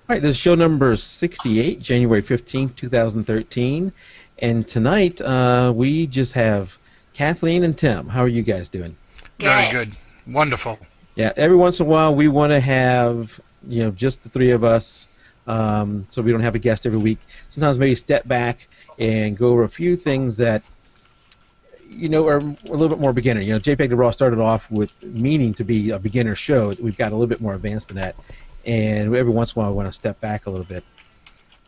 All right, this is show number 68, January 15th, 2013. And tonight we just have Kathleen and Tim. How are you guys doing? Very good. Wonderful. Yeah, every once in a while we want to have, just the three of us, so we don't have a guest every week. Sometimes maybe step back and go over a few things that, are a little bit more beginner. jpeg2RAW started off with meaning to be a beginner show. We've got a little bit more advanced than that. And every once in a while, we want to step back a little bit.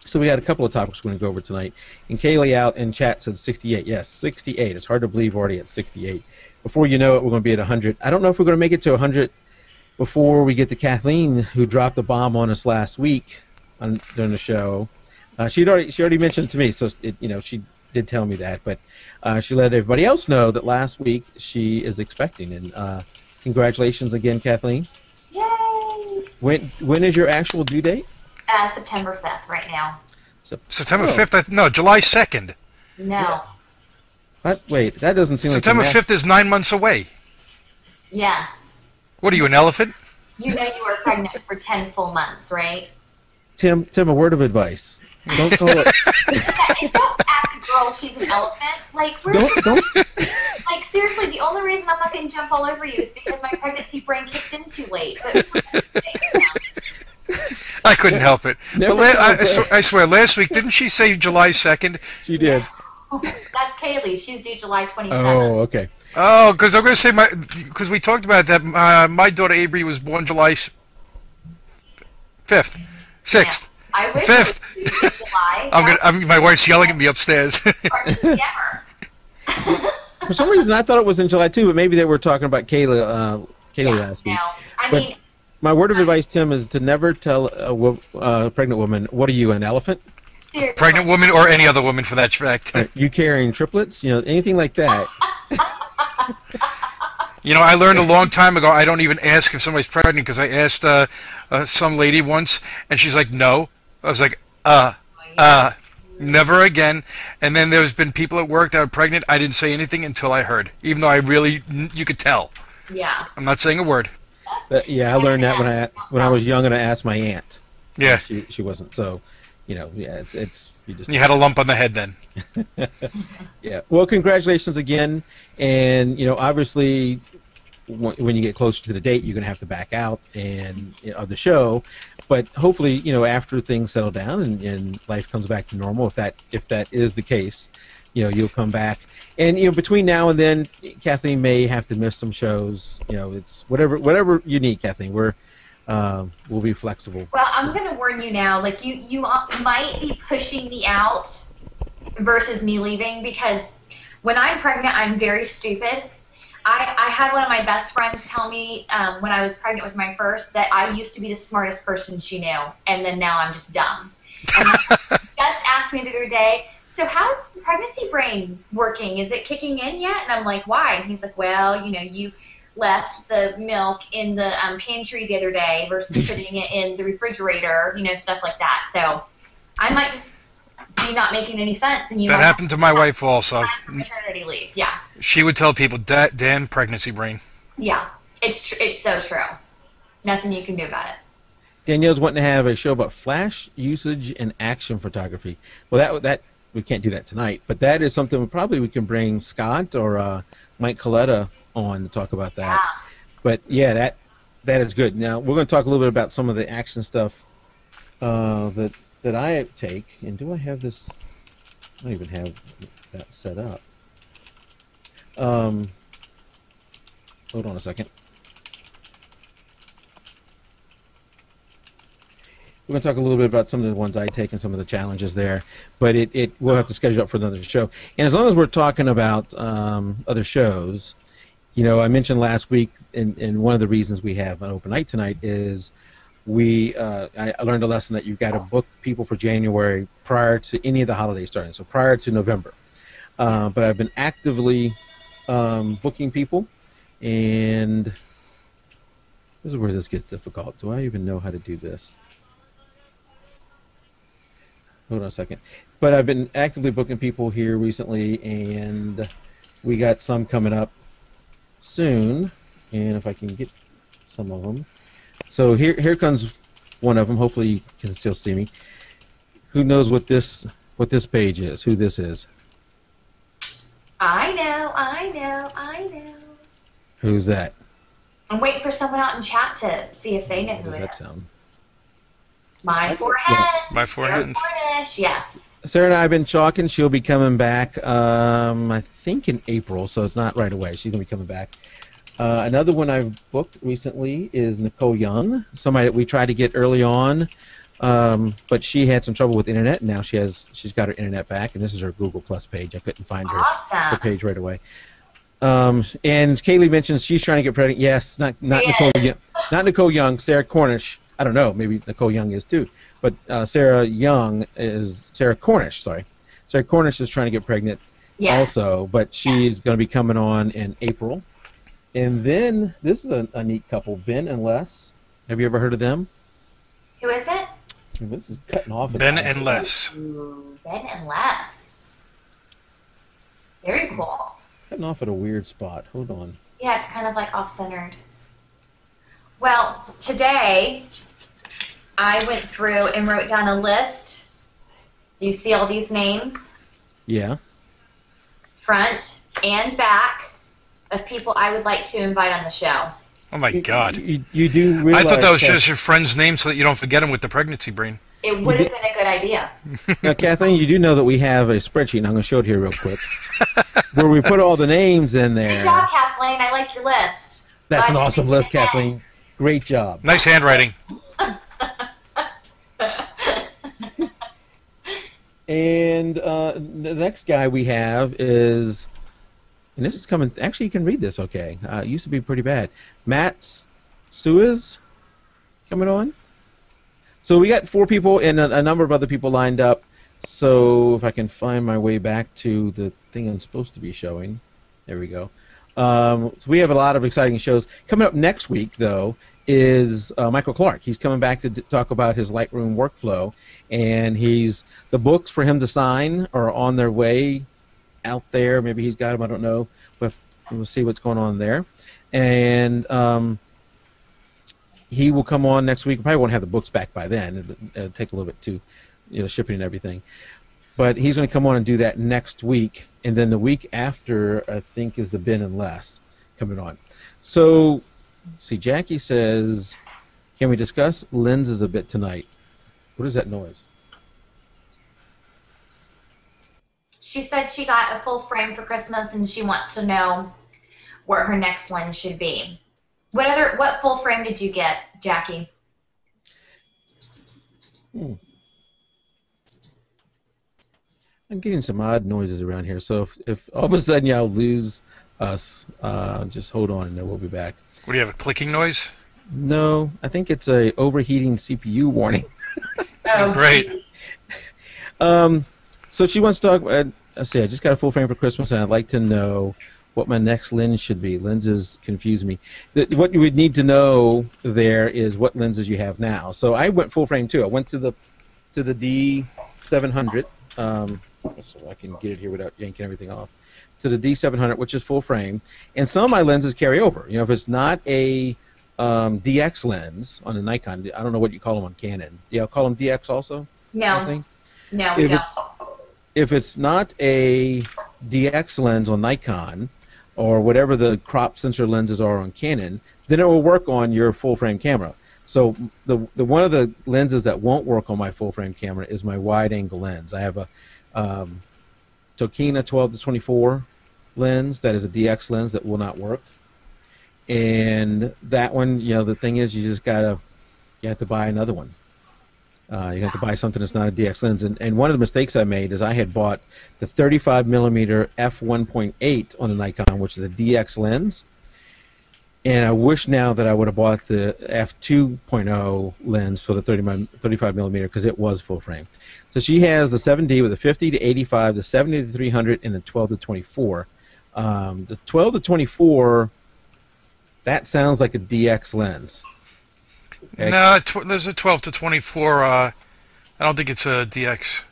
So we had a couple of topics we're going to go over tonight. And Kaylee out in chat said 68. Yes, 68. It's hard to believe we're already at 68. Before you know it, we're going to be at 100. I don't know if we're going to make it to 100 before we get to Kathleen, who dropped the bomb on us last week during the show. She already mentioned to me, so she did tell me that. But she let everybody else know that last week she is expecting. And congratulations again, Kathleen. Yay! When is your actual due date? September 5th, right now. September 5th? No, July 2nd. No. What? Wait, that doesn't seem September like... September 5th is 9 months away. Yes. What are you, an elephant? You know you were pregnant for 10 full months, right? Tim, a word of advice. Don't call it... Don't ask a girl if she's an elephant. Like, Don't... Like, seriously, the only reason I'm not going to jump all over you is because my pregnancy brain kicked in too late. But I couldn't help it. I swear, last week, didn't she say July 2nd? She did. That's Kaylee. She's due July 27th. Oh, okay. Oh, because I'm going to say, because we talked about that, my daughter Avery was born July 5th. 6th. Yeah. I wish 5th. It was July. My wife's yelling at me upstairs. For some reason, I thought it was in July too, but maybe they were talking about Kaylee last week. No. I mean, my word of advice, Tim, is to never tell a pregnant woman, "What are you, an elephant?" seriously. Pregnant woman or any other woman for that fact. You carrying triplets? Anything like that. I learned a long time ago, I don't even ask if somebody's pregnant, because I asked some lady once, and she's like, no. I was like, never again. And then there's been people at work that are pregnant. I didn't say anything until I heard, even though you could tell. Yeah. I'm not saying a word. I learned that when I was young, and I asked my aunt. Yeah. She wasn't. So, it's you had a lump on the head then. Yeah. Well, congratulations again. And, obviously, when you get closer to the date, you're going to have to back out of the show. But hopefully, after things settle down and life comes back to normal, if that is the case, you'll come back. And between now and then, Kathleen may have to miss some shows. It's whatever you need, Kathleen. We'll be flexible. Well, I'm going to warn you now. Like you might be pushing me out versus me leaving, because when I'm pregnant, I'm very stupid. I had one of my best friends tell me when I was pregnant with my first that I used to be the smartest person she knew, and then now I'm just dumb. And just asked me the other day, so how's the pregnancy brain working? Is it kicking in yet? And I'm like, why? And he's like, well, you left the milk in the pantry the other day versus putting it in the refrigerator, stuff like that. So I might just be not making any sense. And that happened to my wife also. Maternity leave, yeah. She would tell people, Dan, pregnancy brain. Yeah, it's so true. Nothing you can do about it. Danielle's wanting to have a show about flash usage and action photography. Well, that we can't do that tonight, but that is something we can bring Scott or Mike Coletta on to talk about that. Yeah. But yeah, that is good. Now we're going to talk a little bit about some of the action stuff that I take. And do I have this? I don't even have that set up. Hold on a second. We're going to talk a little bit about some of the ones I take and some of the challenges there, but we'll have to schedule up for another show. And as long as we're talking about other shows, I mentioned last week, and one of the reasons we have an open night tonight is I learned a lesson that you've got to book people for January prior to any of the holidays starting, so prior to November. But I've been actively booking people, and this is where this gets difficult. Do I even know how to do this? Hold on a second. But I've been actively booking people here recently, and we got some coming up soon. And if I can get some of them. So here comes one of them. Hopefully you can still see me. Who knows what this page is? Who this is? I know. Who's that? I'm waiting for someone out in chat to see if they know How who does it that is. sound? My forehead. My forehead. Cornish, yes. Sarah and I have been talking. She'll be coming back, I think in April, so it's not right away. She's going to be coming back. Another one I've booked recently is Nicole Young, somebody that we tried to get early on, but she had some trouble with internet. And now she's got her internet back, and this is her Google Plus page. I couldn't find her page right away. And Kaylee mentions she's trying to get pregnant. Yes, not Nicole Young, not Nicole Young. Sarah Cornish. I don't know. Maybe Nicole Young is too, but Sarah Cornish. Sorry, Sarah Cornish is trying to get pregnant also, but she's going to be coming on in April. And then this is a neat couple, Ben and Les. Have you ever heard of them? Who is it? This is cutting off. Ben and Les. Ooh, Ben and Les. Very cool. Cutting off at a weird spot. Hold on. Yeah, it's kind of like off-centered. Well, today I went through and wrote down a list. Do you see all these names? Yeah. Front and back of people I would like to invite on the show. Oh my God! You do realize I thought that was just your friend's name so that you don't forget him with the pregnancy brain. It would have been a good idea. Now, Kathleen, you do know that we have a spreadsheet, and I'm going to show it here real quick, where we put all the names in there. Good job, Kathleen. I like your list. That's an awesome list, Kathleen. Great job. Nice handwriting. And the next guy we have is, and this is coming, actually you can read this okay. It used to be pretty bad. Matt Suez coming on. So we got 4 people and a number of other people lined up. So if I can find my way back to the thing I'm supposed to be showing. There we go. So we have a lot of exciting shows. Coming up next week, though, is Michael Clark. He's coming back to talk about his Lightroom workflow. And the books for him to sign are on their way out there. Maybe he's got them, I don't know. But we'll see what's going on there. And he will come on next week. Probably won't have the books back by then. It'll take a little bit to, shipping and everything. But he's going to come on and do that next week. And then the week after, I think, is the Ben and Les coming on. So, see, Jackie says, can we discuss lenses a bit tonight? What is that noise? She said she got a full frame for Christmas and she wants to know what her next lens should be. What full frame did you get, Jackie? I'm getting some odd noises around here, so if all of a sudden y'all lose us, just hold on and then we'll be back. What do you have, a clicking noise? No, I think it's a overheating CPU warning. Oh, great. So she wants to talk about, I just got a full frame for Christmas and I'd like to know what my next lens should be. Lenses confuse me. What you would need to know there is what lenses you have now. So I went full frame too. I went to the D700, so I can get it here without yanking everything off, to the D700, which is full frame. And some of my lenses carry over. If it's not a DX lens on a Nikon, I don't know what you call them on Canon. Yeah, I'll call them DX also? No. No, we don't. If it's not a DX lens on Nikon, or whatever the crop sensor lenses are on Canon, then it will work on your full frame camera. So the one of the lenses that won't work on my full frame camera is my wide angle lens. I have a Tokina 12-24 lens that is a DX lens that will not work. And that one, the thing is, you have to buy another one. You have to buy something that's not a DX lens. And one of the mistakes I made is I had bought the 35mm f1.8 on the Nikon, which is a DX lens. And I wish now that I would have bought the f2.0 lens for the 35mm because it was full frame. So she has the 7D with the 50-85, the 70-300, and the 12-24. The 12-24, that sounds like a DX lens. Okay. No, there's a 12-24. I don't think it's a DX.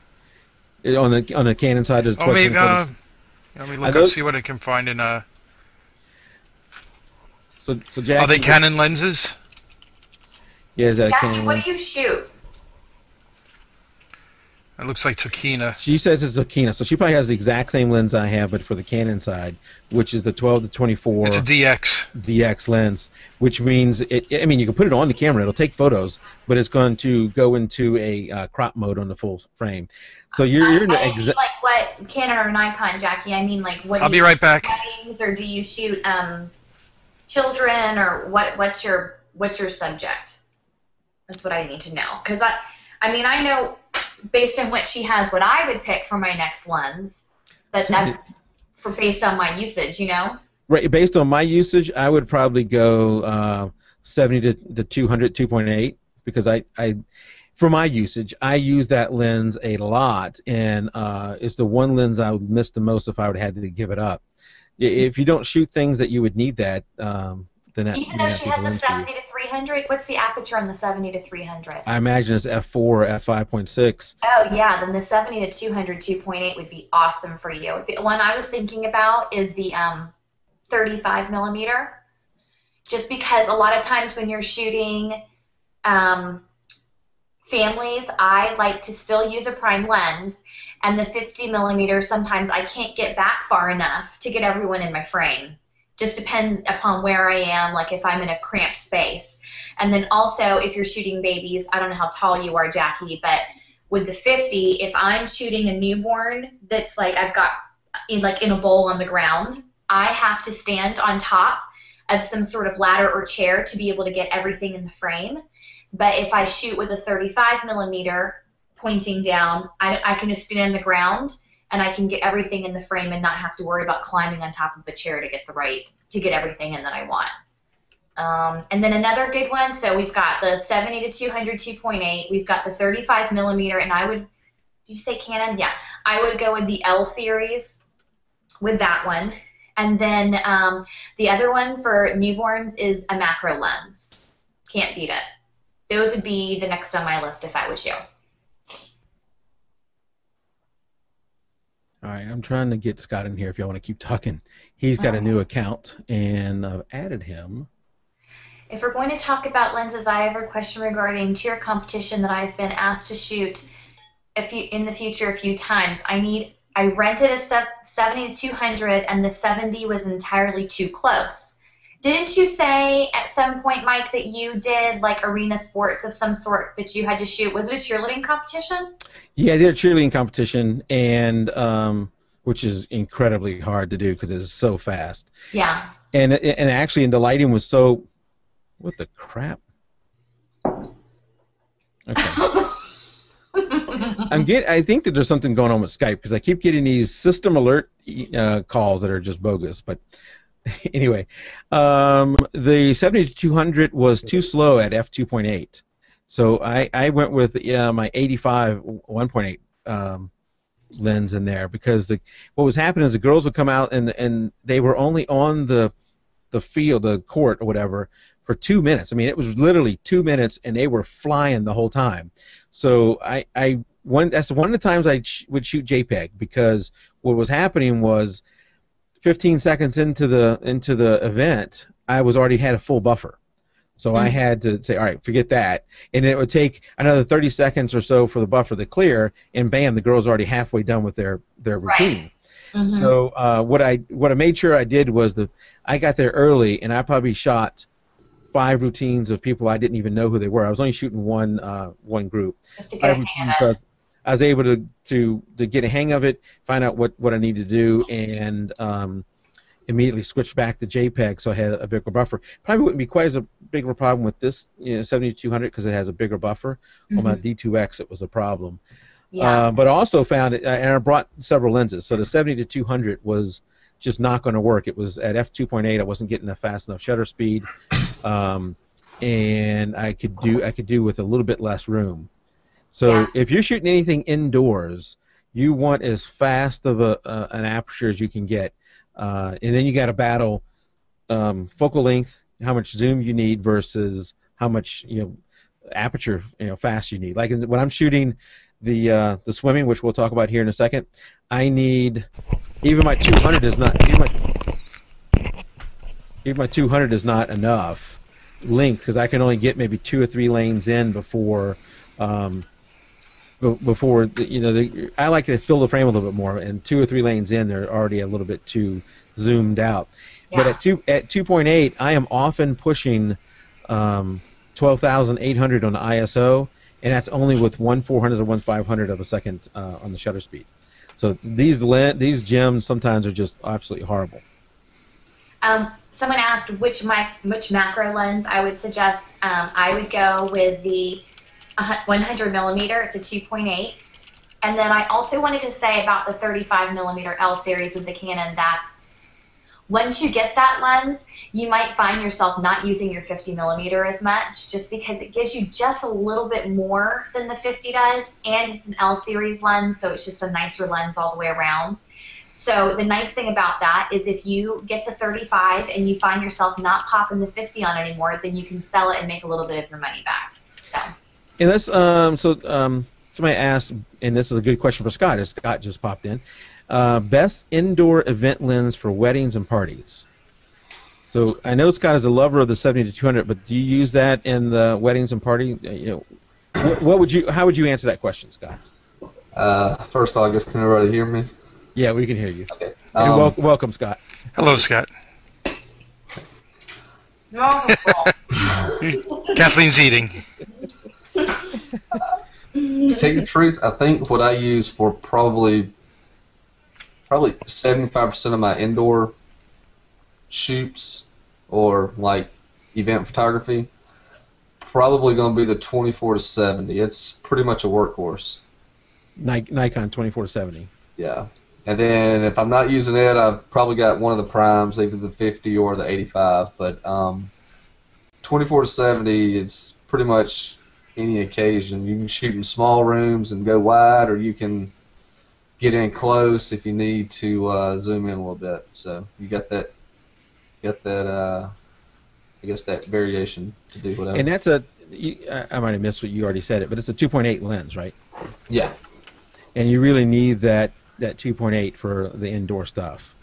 On the Canon side of the 12 maybe. Let me look up, see what I can find in. So Jack, are they Canon lenses? Yeah, is that a Jackie, Canon what lens? do you shoot? It looks like Tokina. She says it's a Kina, so she probably has the exact same lens I have, but for the Canon side, which is the 12 to 24 It's a DX. DX lens, which means I mean, you can put it on the camera; it'll take photos, but it's going to go into a crop mode on the full frame. So you're in the I mean, like what Canon or Nikon, Jackie? I mean, like what? I'll Do be you right back. Weddings, or do you shoot children, or what? What's your subject? That's what I need to know, because I mean, I know based on what she has, what I would pick for my next lens, but that's for based on my usage, you know. right. Based on my usage, I would probably go 70 to 200 2.8 because I for my usage, I use that lens a lot, and it's the one lens I would miss the most if I would have had to give it up. If you don't shoot things that you would need that, then that Even may though not she be has the the lens for you. 70 to 300, what's the aperture on the 70 to 300? I imagine it's f4, f5.6. Oh yeah, then the 70 to 200 2.8 would be awesome for you. The one I was thinking about is the 35 millimeter, just because a lot of times when you're shooting families, I like to still use a prime lens, and the 50 millimeter, sometimes I can't get back far enough to get everyone in my frame. Just depend upon where I am, like if I'm in a cramped space. And then also, if you're shooting babies, I don't know how tall you are, Jackie, but with the 50, if I'm shooting a newborn that's like I've got in a bowl on the ground, I have to stand on top of some sort of ladder or chair to be able to get everything in the frame. But if I shoot with a 35 millimeter pointing down, I can just stand on the ground and I can get everything in the frame and not have to worry about climbing on top of a chair to get everything in that I want. And then another good one, so we've got the 70 to 200 2.8, we've got the 35 millimeter, and did you say Canon? Yeah, I would go with the L series with that one. And then the other one for newborns is a macro lens. Can't beat it. Those would be the next on my list if I was you. All right, I'm trying to get Scott in here if y'all want to keep talking. He's got a new account, and I've added him. If we're going to talk about lenses, I have a question regarding cheer competition that I've been asked to shoot in the future a few times. I rented a 70 to 200, and the 70 was entirely too close. Didn't you say at some point, Mike, that you did like arena sports of some sort that you had to shoot? Was it a cheerleading competition? Yeah, I did a cheerleading competition, and which is incredibly hard to do because it's so fast. Yeah. And actually, the lighting was so. What the crap? Okay. I think that there's something going on with Skype because I keep getting these system alert calls that are just bogus. But anyway, the 70 to 200 was too slow at f2.8, so I went with my 85 1.8 lens in there because what was happening is the girls would come out and they were only on the field, the court or whatever, for 2 minutes. I mean, it was literally 2 minutes, and they were flying the whole time. So that's one of the times I would shoot JPEG, because what was happening was 15 seconds into the event, I was already had a full buffer. So I had to say, all right, forget that. And it would take another 30 seconds or so for the buffer to clear, and bam, the girl's already halfway done with their routine. Right. So what I made sure I did was I got there early, and I probably shot 5 routines of people I didn't even know who they were. I was only shooting one group. Just to get a hang of it. So I was able to get a hang of it, find out what I needed to do, and immediately switched back to JPEG, so I had a bigger buffer. Probably wouldn't be quite as big of a problem with this 7200 because it has a bigger buffer. On my D2X, it was a problem. Yeah. But I also found it, and I brought several lenses, so the 70 to 200 was just not going to work. It was at f2.8. I wasn't getting a fast enough shutter speed, and I could do with a little bit less room. So if you're shooting anything indoors, you want as fast of an aperture as you can get, and then you got to battle focal length, how much zoom you need versus how much aperture fast you need. Like when I'm shooting the swimming, which we'll talk about here in a second, I need even my 200 is not enough length because I can only get maybe 2 or 3 lanes in before I like to fill the frame a little bit more, and 2 or 3 lanes in, they're already a little bit too zoomed out. Yeah. But at 2.8, I am often pushing 12,800 on the ISO, and that's only with 1/400 or 1/500 of a second on the shutter speed. So these gems sometimes are just absolutely horrible. Someone asked which macro lens I would suggest. I would go with the 100 millimeter. It's a 2.8. And then I also wanted to say about the 35 millimeter L series with the Canon that once you get that lens, you might find yourself not using your 50 millimeter as much just because it gives you just a little bit more than the 50 does, and it's an L series lens, so it's just a nicer lens all the way around. So the nice thing about that is if you get the 35 and you find yourself not popping the 50 on anymore, then you can sell it and make a little bit of your money back. So. And that's somebody asked, and this is a good question for Scott, as Scott just popped in. Best indoor event lens for weddings and parties. So I know Scott is a lover of the 70-200, but do you use that in the weddings and party? How would you answer that question, Scott? First of all, I guess can everybody hear me? Yeah, we can hear you. Okay. And welcome, Scott. Hello, Scott. Kathleen's eating. To tell you the truth, I think what I use for probably 75% of my indoor shoots or like event photography, probably going to be the 24-70. It's pretty much a workhorse. Nikon 24-70. Yeah. And then if I'm not using it, I've probably got one of the primes, either the 50 or the 85. But 24-70, it's pretty much any occasion. You can shoot in small rooms and go wide, or you can get in close if you need to zoom in a little bit. So you got that. I guess that variation to do whatever. And that's I might have missed what you already said it, but it's a 2.8 lens, right? Yeah. And you really need that 2.8 for the indoor stuff.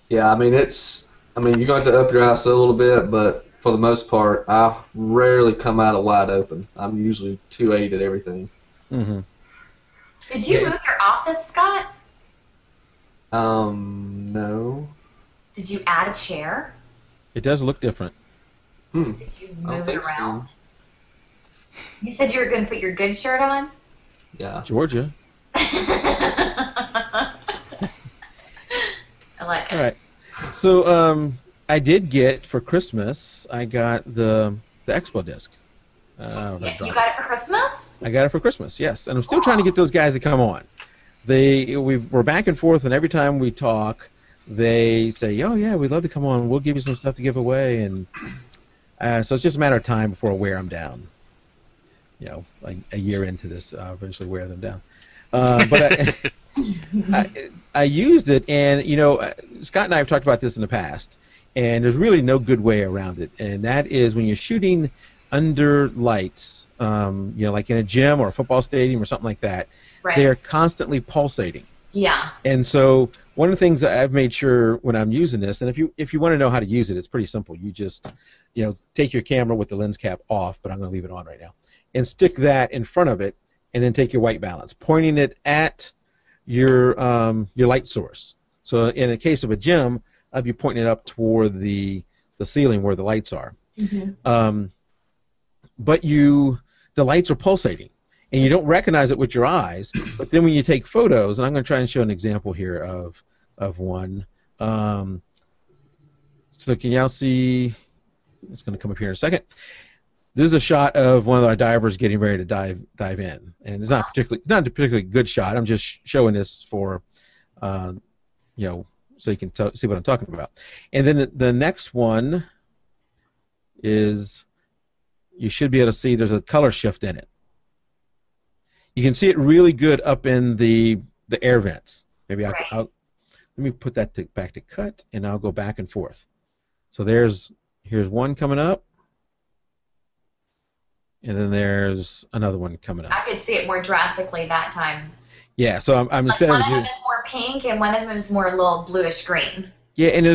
Yeah, I mean you're going to up your ISO a little bit, but for the most part, I rarely come out of wide open. I'm usually 2.8 at everything. Mm-hmm. Did you move your office, Scott? No. Did you add a chair? It does look different. Did you move it around? So. You said you were going to put your good shirt on? Yeah. Georgia. I like it. All right. So I did get for Christmas, I got the Expo disc. You got it for Christmas? I got it for Christmas, yes. And I'm still trying to get those guys to come on. We're back and forth, and every time we talk, they say, "Oh yeah, we'd love to come on. We'll give you some stuff to give away." And so it's just a matter of time before I wear them down. Like a year into this, I'll eventually wear them down. But I used it, and Scott and I have talked about this in the past, and there's really no good way around it. And that is when you're shooting under lights, like in a gym or a football stadium or something like that, right. They're constantly pulsating. Yeah. And so one of the things that I've made sure when I'm using this, and if you want to know how to use it, it's pretty simple. You just, take your camera with the lens cap off, but I'm going to leave it on right now, and stick that in front of it, and then take your white balance, pointing it at your light source. So in a case of a gym, I'd be pointing it up toward the ceiling where the lights are. Mm-hmm. But the lights are pulsating, and you don't recognize it with your eyes. But then when you take photos, and I'm going to try and show an example here of one. So can y'all see? It's going to come up here in a second. This is a shot of one of our divers getting ready to dive in, and it's not a particularly good shot. I'm just showing this for, so you can see what I'm talking about. And then the next one is, you should be able to see there's a color shift in it. You can see it really good up in the air vents. Maybe let me put that back to cut, and I'll go back and forth. So here's one coming up. And then there's another one coming up. I could see it more drastically that time. Yeah, so I'm one of them is more pink, and one of them is more a little bluish green. Yeah, and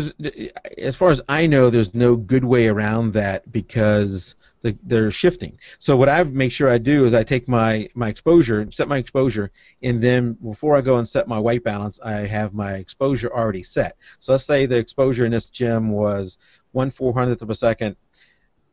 as far as I know, there's no good way around that because they're shifting. So what I make sure I do is I take my exposure, set my exposure, and then before I go and set my white balance, I have my exposure already set. So let's say the exposure in this gem was 1/400th of a second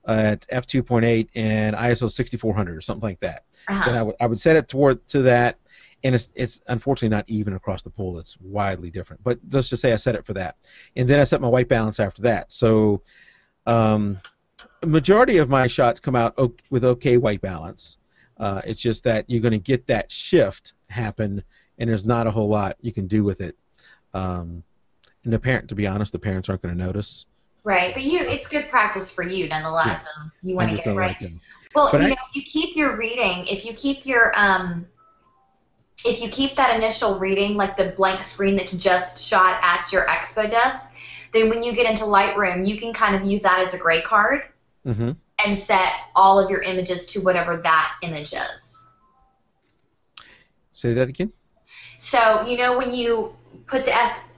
at f2.8 and ISO 6400 or something like that. Then I would set it to that. And it's unfortunately not even across the pool. It's widely different. But let's just say I set it for that. And then I set my white balance after that. So a majority of my shots come out with okay white balance. It's just that you're going to get that shift happen, and there's not a whole lot you can do with it. And to be honest, the parents aren't going to notice. Right, but it's good practice for you nonetheless, Yeah. and you want to get it right. Well, if you keep your reading, if you keep that initial reading, like the blank screen that's just shot at your expo desk, then when you get into Lightroom, you can kind of use that as a gray card and set all of your images to whatever that image is. Say that again? So, when you put the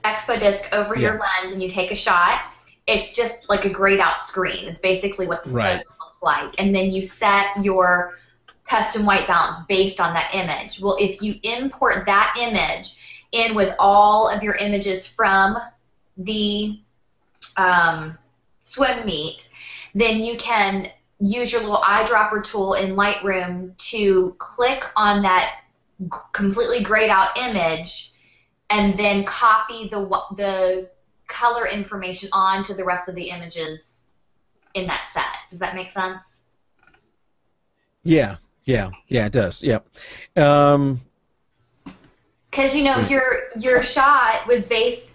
expo disc over your lens and you take a shot, it's just like a grayed out screen. It's basically what the photo looks like. And then you set your custom white balance based on that image. Well, if you import that image in with all of your images from the swim meet, then you can use your little eyedropper tool in Lightroom to click on that completely grayed out image and then copy the color information onto the rest of the images in that set. Does that make sense? Yeah, it does. Yeah. Because your shot was based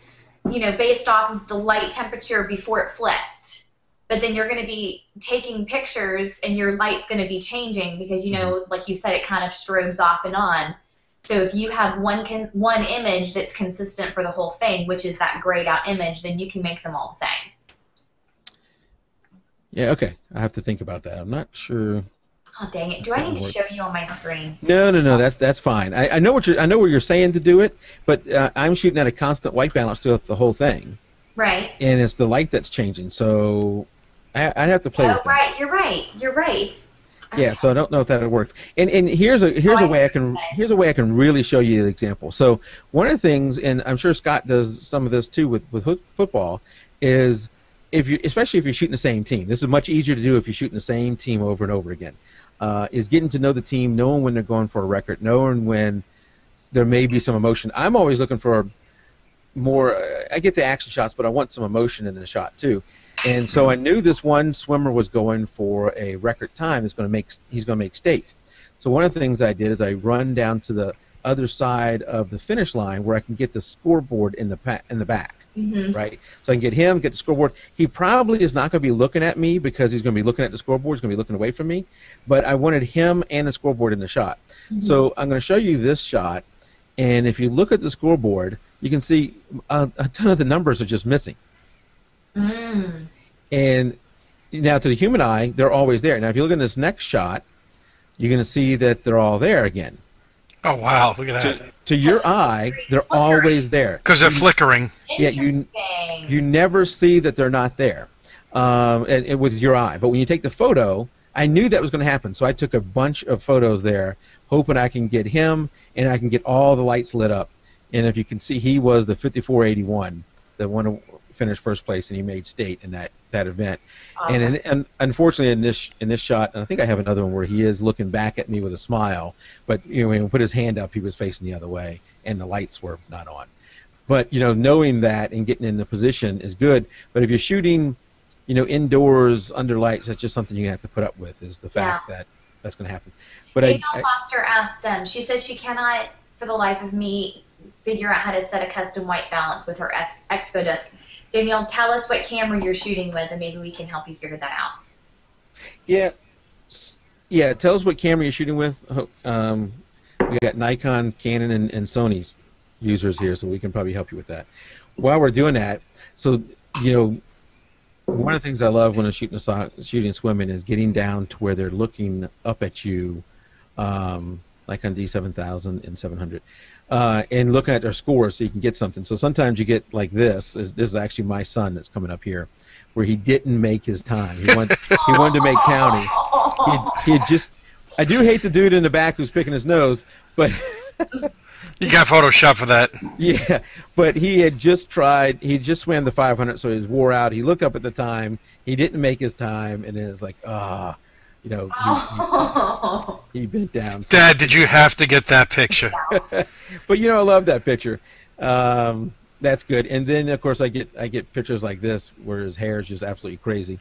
off of the light temperature before it flipped, but then you're going to be taking pictures and your light's going to be changing because like you said, it kind of strobes off and on. So if you have one image that's consistent for the whole thing, which is that grayed out image, then you can make them all the same. Yeah. Okay. I have to think about that. I'm not sure. Oh dang it! Do I need to show you on my screen? No. That's fine. I know what you're saying to do it, but I'm shooting at a constant white balance throughout the whole thing. Right. And it's the light that's changing, so I'd have to play with that. Right. You're right. Okay. Yeah. So I don't know if that'll work. And here's a way I can really show you the example. So one of the things, and I'm sure Scott does some of this too with football, is especially if you're shooting the same team. This is much easier to do if you're shooting the same team over and over again. Is getting to know the team, knowing when they're going for a record, knowing when there may be some emotion. I'm always looking for more. I get the action shots, but I want some emotion in the shot too. And so I knew this one swimmer was going for a record time. He's going to make state. So one of the things I did is I run down to the other side of the finish line where I can get the scoreboard in the back. Right? So I can get the scoreboard. He probably is not going to be looking at me because he's going to be looking at the scoreboard. He's going to be looking away from me. But I wanted him and the scoreboard in the shot. So I'm going to show you this shot. And if you look at the scoreboard, you can see a ton of the numbers are just missing. And now to the human eye, they're always there. Now if you look at this next shot, you're going to see that they're all there again. Oh, wow. Look at that. To your eye, they're always there. Because they're flickering. Yeah, you never see that they're not there and with your eye. But when you take the photo, I knew that was going to happen. So I took a bunch of photos there, hoping I can get him and I can get all the lights lit up. And if you can see, he was the 5481, the one who finished first place, and he made state in that event. Awesome. And unfortunately, in this shot, and I think I have another one where he is looking back at me with a smile, but when he put his hand up, he was facing the other way, and the lights were not on. But knowing that and getting in the position is good. But if you're shooting, indoors under lights, that's just something you have to put up with. Is the fact that that's going to happen. But Danielle Foster asked, she says she cannot, for the life of me, figure out how to set a custom white balance with her expo desk. Danielle, tell us what camera you're shooting with, and maybe we can help you figure that out. Yeah. Tell us what camera you're shooting with. We got Nikon, Canon, and Sony's users here, so we can probably help you with that. While we're doing that, so one of the things I love when I'm shooting swimming is getting down to where they're looking up at you, like on D7000 and 700. and looking at their scores so you can get something. So sometimes you get like this. This is actually my son that's coming up here, where he didn't make his time. He wanted to make county. He had just. I do hate the dude in the back who's picking his nose, but. You got Photoshop for that. Yeah, but he had just tried. He just swam the 500, so he was wore out. He looked up at the time. He didn't make his time, and then it's like, you know, he bent down. So. Dad, did you have to get that picture? But you know, I love that picture. That's good. And then of course I get pictures like this where his hair is just absolutely crazy.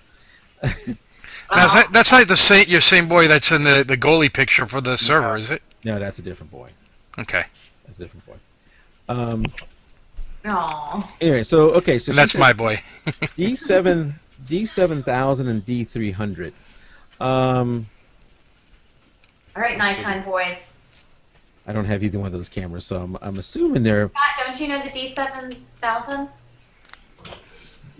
Now, that's not your same boy that's in the goalie picture for the server, is it? No, that's a different boy. Okay. That's a different boy. Aww. Anyway, so and that's my boy. D7000 and D300. All right, Nikon boys. I don't have either one of those cameras, so I'm assuming they're. Don't you know the D7000?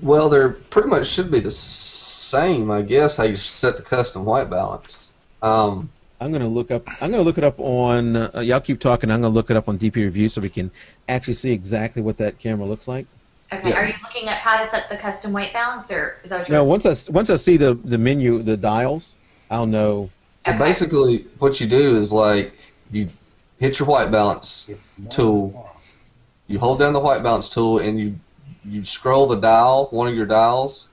Well, they're pretty much should be the same, I guess. How you set the custom white balance. I'm gonna look it up on. Y'all keep talking. I'm gonna look it up on DP Review so we can actually see exactly what that camera looks like. Okay. Yeah. Are you looking up how to set the custom white balance, or is that what you're? No, once I see the menu, the dials, I'll know. Okay. Well, basically, what you do is like you hit your white balance tool. You hold down the white balance tool and you scroll the dial, one of your dials,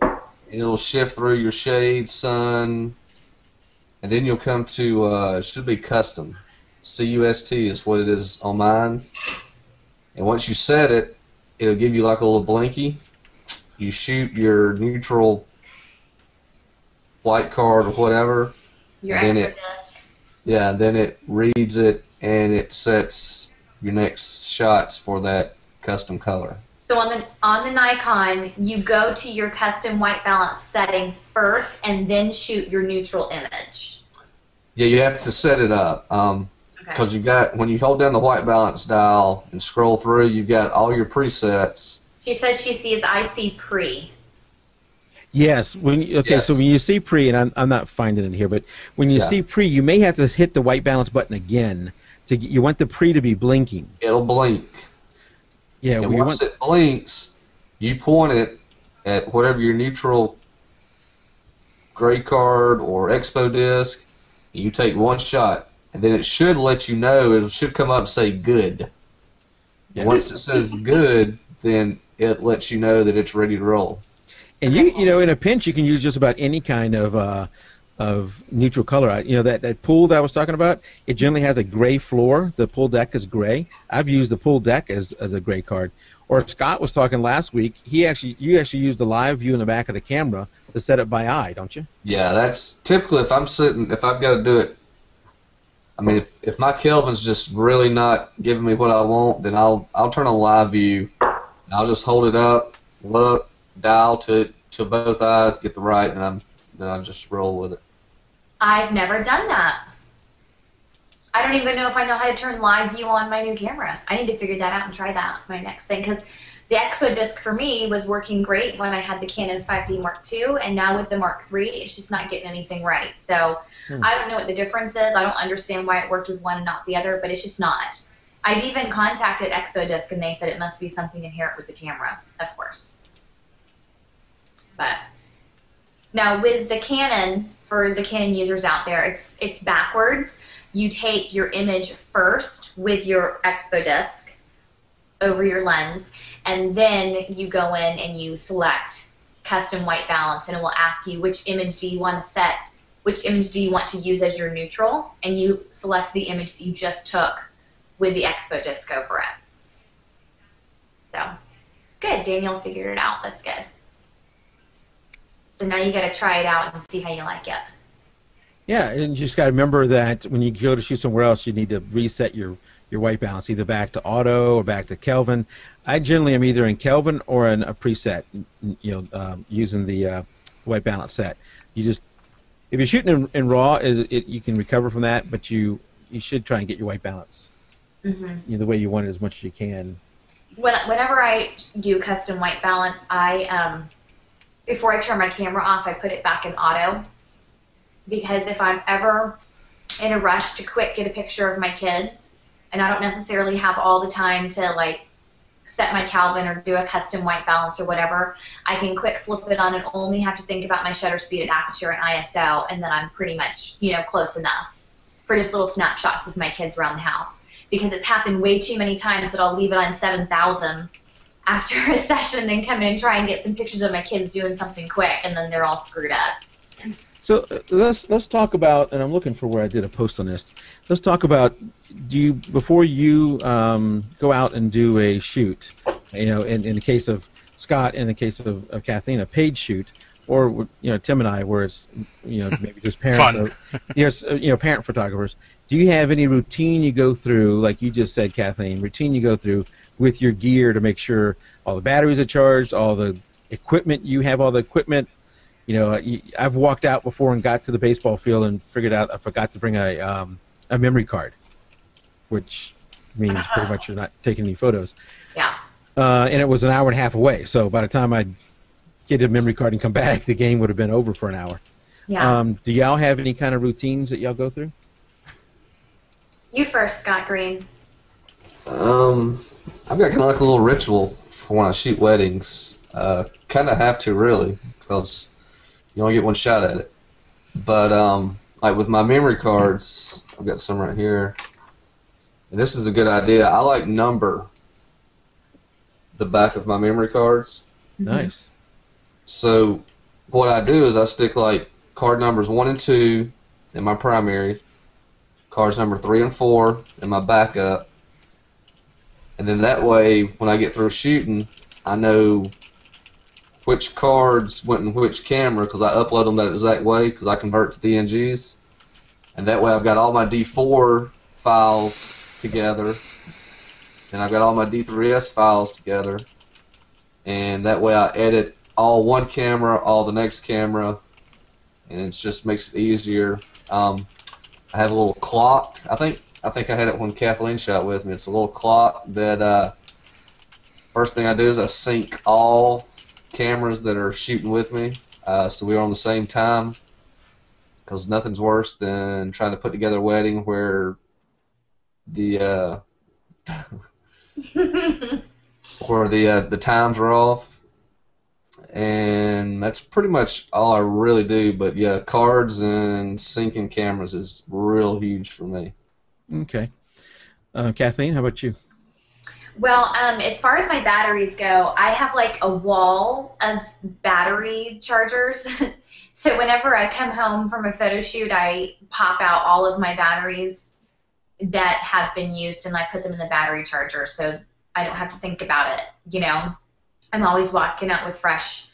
and it'll shift through your shade, sun, and then you'll come to it should be custom. CUST is what it is on mine. And once you set it, it'll give you like a little blinky. You shoot your neutral white card or whatever. Your and extra disc. Yeah, then it reads it and it sets your next shots for that custom color. So on the Nikon, you go to your custom white balance setting first, and then shoot your neutral image. Yeah, you have to set it up because you got when you hold down the white balance dial and scroll through, you've got all your presets. She says she sees I see pre. Yes. Yes. So when you see pre, and I'm not finding it here, but when you see pre, you may have to hit the white balance button again. You want the pre to be blinking. It'll blink. Yeah. And once it blinks, you point it at whatever your neutral gray card or expo disc. And you take one shot, and then it should let you know. It should come up and say good. Yeah. Once it says good, then it lets you know that it's ready to roll. And you know, in a pinch, you can use just about any kind of neutral color. You know, that pool that I was talking about, it generally has a gray floor. The pool deck is gray. I've used the pool deck as a gray card. Or Scott was talking last week. You actually use the live view in the back of the camera to set it by eye, don't you? Yeah, that's typically if I've got to do it. I mean, if my Kelvin's just really not giving me what I want, then I'll turn on live view. And I'll just hold it up, look, dial to both eyes, get the right, and then I just roll with it. I've never done that. I don't even know if I know how to turn live view on my new camera. I need to figure that out and try that my next thing, because the Expo disc for me was working great when I had the Canon 5D Mark II, and now with the Mark III, it's just not getting anything right. So I don't know what the difference is. I don't understand why it worked with one and not the other, but it's just not. I've even contacted Expo disc, and they said it must be something inherent with the camera, of course. But now with the Canon, for the Canon users out there, it's backwards. You take your image first with your Expo disc over your lens, and then you go in and you select custom white balance, and it will ask you which image do you want to set, which image do you want to use as your neutral, and you select the image that you just took with the Expo disc over it. So, good. Daniel figured it out. That's good. So now you got to try it out and see how you like it. Yeah, and you just got to remember that when you go to shoot somewhere else, you need to reset your white balance, either back to auto or back to Kelvin. I generally am either in Kelvin or in a preset, using the white balance set. You just, if you're shooting in RAW, you can recover from that, but you should try and get your white balance the way you want it as much as you can. Whenever I do custom white balance, I before I turn my camera off, I put it back in auto, because if I'm ever in a rush to quick get a picture of my kids, and I don't necessarily have all the time to like set my Kelvin or do a custom white balance or whatever, I can quick flip it on and only have to think about my shutter speed and aperture and ISO, and then I'm pretty much, you know, close enough for just little snapshots of my kids around the house. Because it's happened way too many times that I'll leave it on 7,000 after a session and come in and try and get some pictures of my kids doing something quick, and then they're all screwed up. So let's talk about, and I'm looking for where I did a post on this. Let's talk about, before you go out and do a shoot, you know, in the case of Scott, in the case of Kathleen, a paid shoot, or you know, Tim and I, where it's, you know, maybe just parents, or, yes, you know, parent photographers. Do you have any routine you go through, like you just said, Kathleen, routine you go through with your gear to make sure all the batteries are charged, all the equipment, you have all the equipment? You know, I've walked out before and got to the baseball field and figured out I forgot to bring a memory card, which means pretty much you're not taking any photos. Yeah. And it was an hour and a half away, so by the time I'd get a memory card and come back, the game would have been over for an hour. Yeah. Do y'all have any kind of routines that y'all go through? You first, Scott Green. I've got kind of like a little ritual for when I shoot weddings. Kind of have to, really, because you only get one shot at it. But like with my memory cards, I've got some right here. And this is a good idea. I like number the back of my memory cards. Nice. So what I do is I stick like card numbers 1 and 2 in my primary, cards number 3 and 4 in my backup, and then that way when I get through shooting, I know which cards went in which camera because I upload them that exact way because I convert to DNGs, and that way I've got all my D4 files together, and I've got all my D3S files together, and that way I edit all one camera, all the next camera, and it just makes it easier. I have a little clock. I think I had it when Kathleen shot with me. It's a little clock that first thing I do is I sync all cameras that are shooting with me, so we're on the same time. Because nothing's worse than trying to put together a wedding where the the times are off. And that's pretty much all I really do. But yeah, cards and syncing cameras is real huge for me. Okay. Kathleen, how about you? Well, as far as my batteries go, I have like a wall of battery chargers. So whenever I come home from a photo shoot, I pop out all of my batteries that have been used and I put them in the battery charger so I don't have to think about it, you know. I'm always walking out with fresh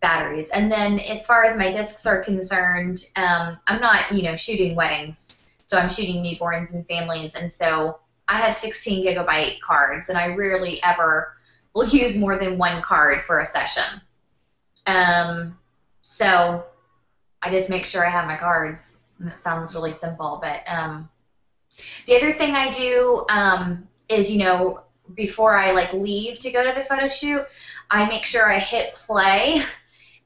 batteries. And then as far as my discs are concerned, I'm not, you know, shooting weddings. So I'm shooting newborns and families. And so I have 16 gigabyte cards, and I rarely ever will use more than one card for a session. So I just make sure I have my cards. And that sounds really simple. But the other thing I do is, you know, before I like leave to go to the photo shoot, I make sure I hit play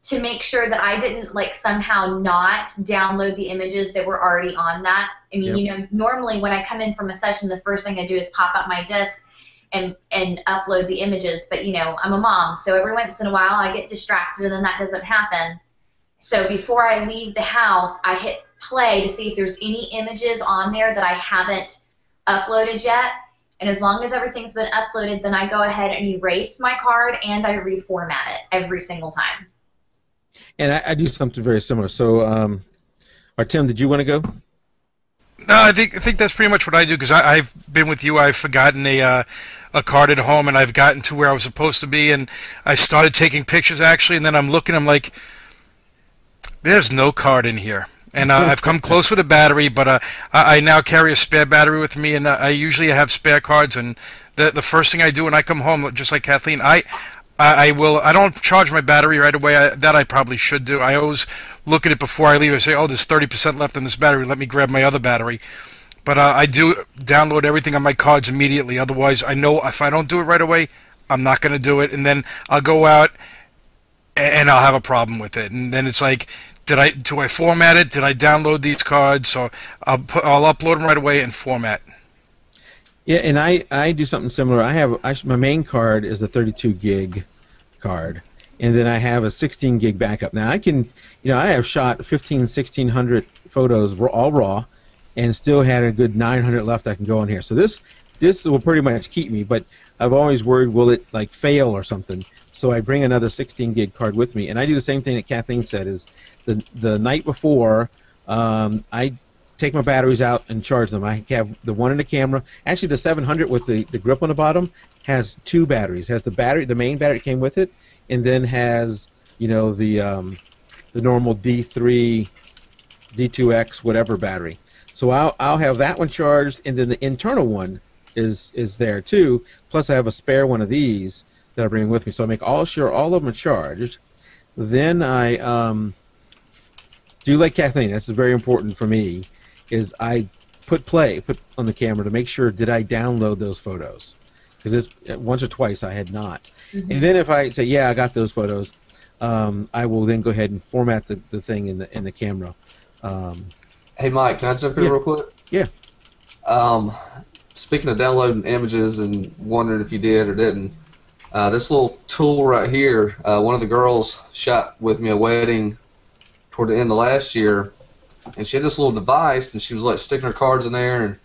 to make sure that I didn't like somehow not download the images that were already on that. I mean, you know, normally when I come in from a session, the first thing I do is pop up my disc and upload the images. But, you know, I'm a mom, so every once in a while I get distracted and then that doesn't happen. So before I leave the house, I hit play to see if there's any images on there that I haven't uploaded yet. And as long as everything's been uploaded, then I go ahead and erase my card and I reformat it every single time. And I do something very similar. So, or Tim, did you want to go? No, I think that's pretty much what I do because I've been with you. I've forgotten a card at home, and I've gotten to where I was supposed to be, and I started taking pictures actually, and then I'm looking, I'm like, there's no card in here. And I've come close with a battery, but I now carry a spare battery with me, and I usually have spare cards. And the first thing I do when I come home, just like Kathleen, I don't charge my battery right away. That I probably should do. I always look at it before I leave. I say, oh, there's 30% left in this battery. Let me grab my other battery. But I do download everything on my cards immediately. Otherwise, I know if I don't do it right away, I'm not going to do it, and then I'll go out and I'll have a problem with it. And then it's like, do I format it? Did I download these cards? So I'll upload them right away and format. Yeah, and I do something similar. My main card is a 32 gig card, and then I have a 16 gig backup. Now I can, I have shot 1600 photos all raw, and still had a good 900 left I can go on here. So this will pretty much keep me, but I've always worried, will it like fail or something? So I bring another 16 gig card with me, and I do the same thing that Kathleen said. Is the night before, I take my batteries out and charge them. I have the one in the camera. Actually, the 700 with the grip on the bottom has two batteries. Has the main battery that came with it, and then has the normal D3, D2X, whatever battery. So I'll have that one charged, and then the internal one is there too. Plus, I have a spare one of these that I bring with me. So I make sure all of them are charged. Then I do like Kathleen. That's very important for me. Is I put on the camera to make sure did I download those photos, because once or twice I had not. Mm-hmm. And then if I say I got those photos, I will then go ahead and format the thing in the camera. Hey Mike, can I jump in real quick? Yeah. Speaking of downloading images and wondering if you did or didn't, this little tool right here, one of the girls shot with me a wedding toward the end of last year, and she had this little device, and she was like sticking her cards in there and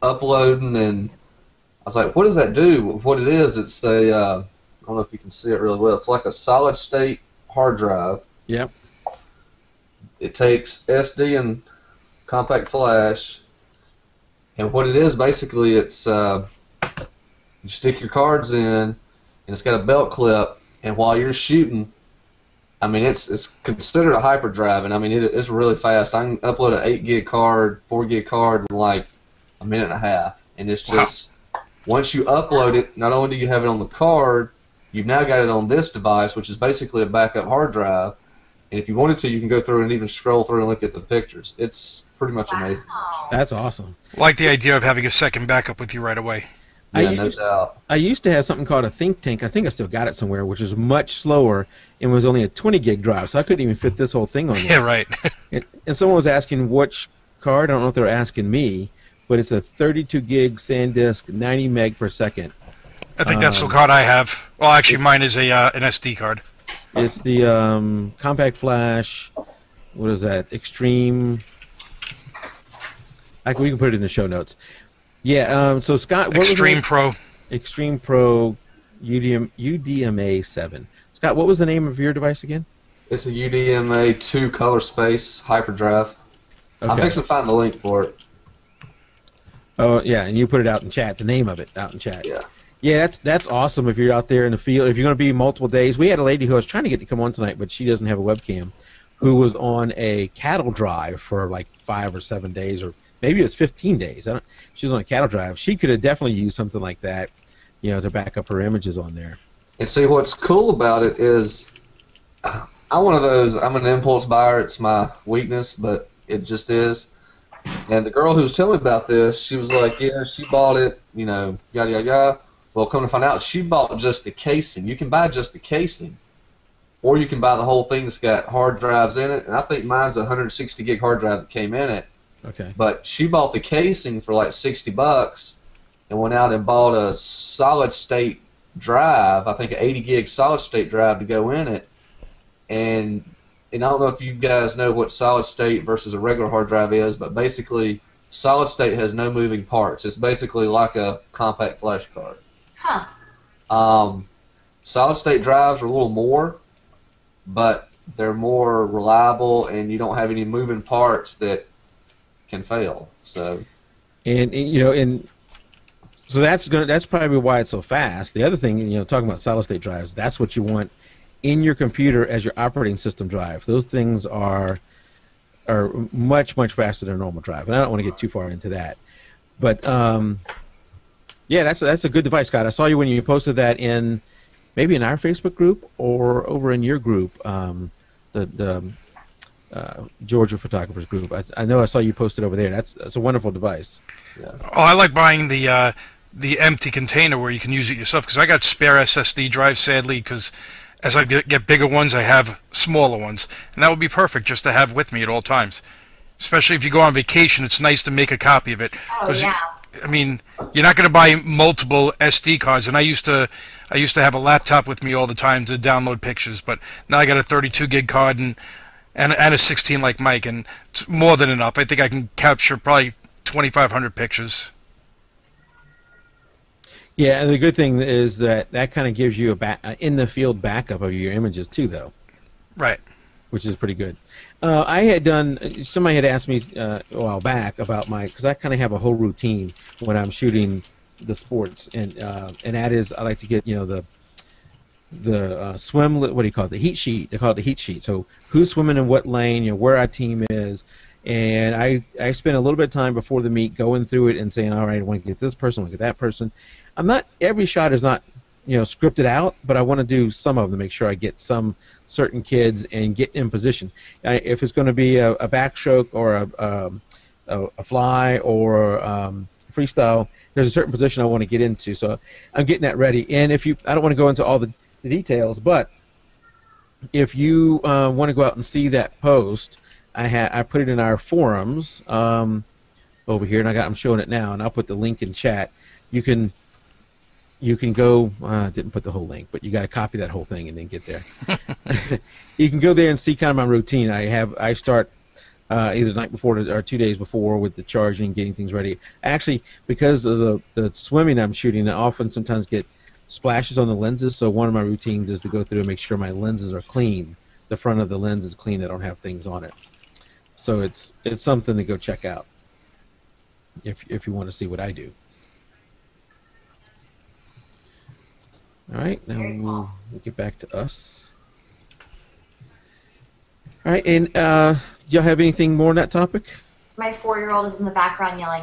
uploading, and I was like, what does that do? What it is, it's I don't know if you can see it really well, it's like a solid state hard drive. Yep. It takes SD and compact flash, and what it is basically, it's you stick your cards in, and it's got a belt clip, and while you're shooting, I mean, it's considered a hyperdrive, and I mean it's really fast. I can upload an 8 gig card, 4 gig card in like a minute and a half, and it's just once you upload it, not only do you have it on the card, you've now got it on this device, which is basically a backup hard drive. And if you wanted to, you can go through and even scroll through and look at the pictures. It's pretty much amazing. That's awesome. Like the idea of having a second backup with you right away. Yeah, no doubt. I used to have something called a Think Tank. I think I still got it somewhere, which is much slower and was only a 20 gig drive, so I couldn't even fit this whole thing on there. Yeah, right. and someone was asking which card. I don't know if they were asking me, but it's a 32 gig SanDisk, 90 meg per second. I think that's the card I have. Well, actually, mine is an SD card. It's the compact flash. What is that? Extreme. We can put it in the show notes. Yeah. So Scott, what Extreme was Pro. Extreme Pro UDMA 7. Scott, what was the name of your device again? It's a UDMA 2 color space hyperdrive. Okay. I'm fixing to find the link for it. Oh yeah, and you put it out in chat. The name of it out in chat. Yeah. Yeah, that's awesome if you're out there in the field. If you're going to be multiple days. We had a lady who I was trying to get to come on tonight, but she doesn't have a webcam, who was on a cattle drive for like 5 or 7 days, or maybe it was 15 days. She was on a cattle drive. She could have definitely used something like that, to back up her images on there. And see, what's cool about it is I'm one of those, I'm an impulse buyer. It's my weakness, but it just is. And the girl who was telling me about this, she was like, yeah, she bought it, yada, yada, yada. Well, come to find out, she bought just the casing. You can buy just the casing, or you can buy the whole thing that's got hard drives in it. And I think mine's a 160 gig hard drive that came in it. Okay. But she bought the casing for like $60 and went out and bought a solid state drive, I think an 80 gig solid state drive to go in it. And I don't know if you guys know what solid state versus a regular hard drive is, but basically solid state has no moving parts. It's basically like a compact flash card. Huh. Solid state drives are a little more, but they're more reliable, and you don't have any moving parts that can fail. So, and so that's probably why it's so fast. The other thing, talking about solid state drives, that's what you want in your computer as your operating system drive. Those things are much, much faster than a normal drive, and I don't want to get too far into that. But yeah, that's a good device, Scott. I saw you when you posted that maybe in our Facebook group or over in your group, the Georgia Photographers group. I know I saw you posted over there. That's a wonderful device. yeah. Oh, I like buying the empty container where you can use it yourself, because I got spare SSD drives, sadly, because as I get bigger ones, I have smaller ones. And that would be perfect just to have with me at all times. Especially if you go on vacation, it's nice to make a copy of it. Oh, yeah. I mean, you're not going to buy multiple SD cards. And I used to have a laptop with me all the time to download pictures, but now I got a 32 gig card and a 16 like Mike, and it's more than enough. I think I can capture probably 2,500 pictures. Yeah, and the good thing is that kind of gives you a in the field backup of your images too, though. Right. Which is pretty good. I had done. Somebody had asked me a while back about because I kind of have a whole routine when I'm shooting the sports, and that is I like to get the swim. What do you call it? The heat sheet. They call it the heat sheet. So who's swimming in what lane? Where our team is. And I spend a little bit of time before the meet going through it and saying, all right, I want to get this person, I want to get that person. Every shot is not, scripted out, but I want to do some of them to make sure I get some certain kids and get in position. If it's going to be a backstroke or a fly or freestyle, there's a certain position I want to get into. So I'm getting that ready. And I don't want to go into all the details, but if you want to go out and see that post, I put it in our forums over here, and I'm showing it now, and I'll put the link in chat. You can go. Didn't put the whole link, but you got to copy that whole thing and then get there. You can go there and see kind of my routine. I start either the night before or 2 days before with the charging, getting things ready. Actually, because of the swimming I'm shooting, I often sometimes get splashes on the lenses. So one of my routines is to go through and make sure my lenses are clean. The front of the lens is clean. I don't have things on it. So it's something to go check out if you want to see what I do. All right, now we'll get back to us. All right, and do y'all have anything more on that topic? My 4-year-old is in the background yelling,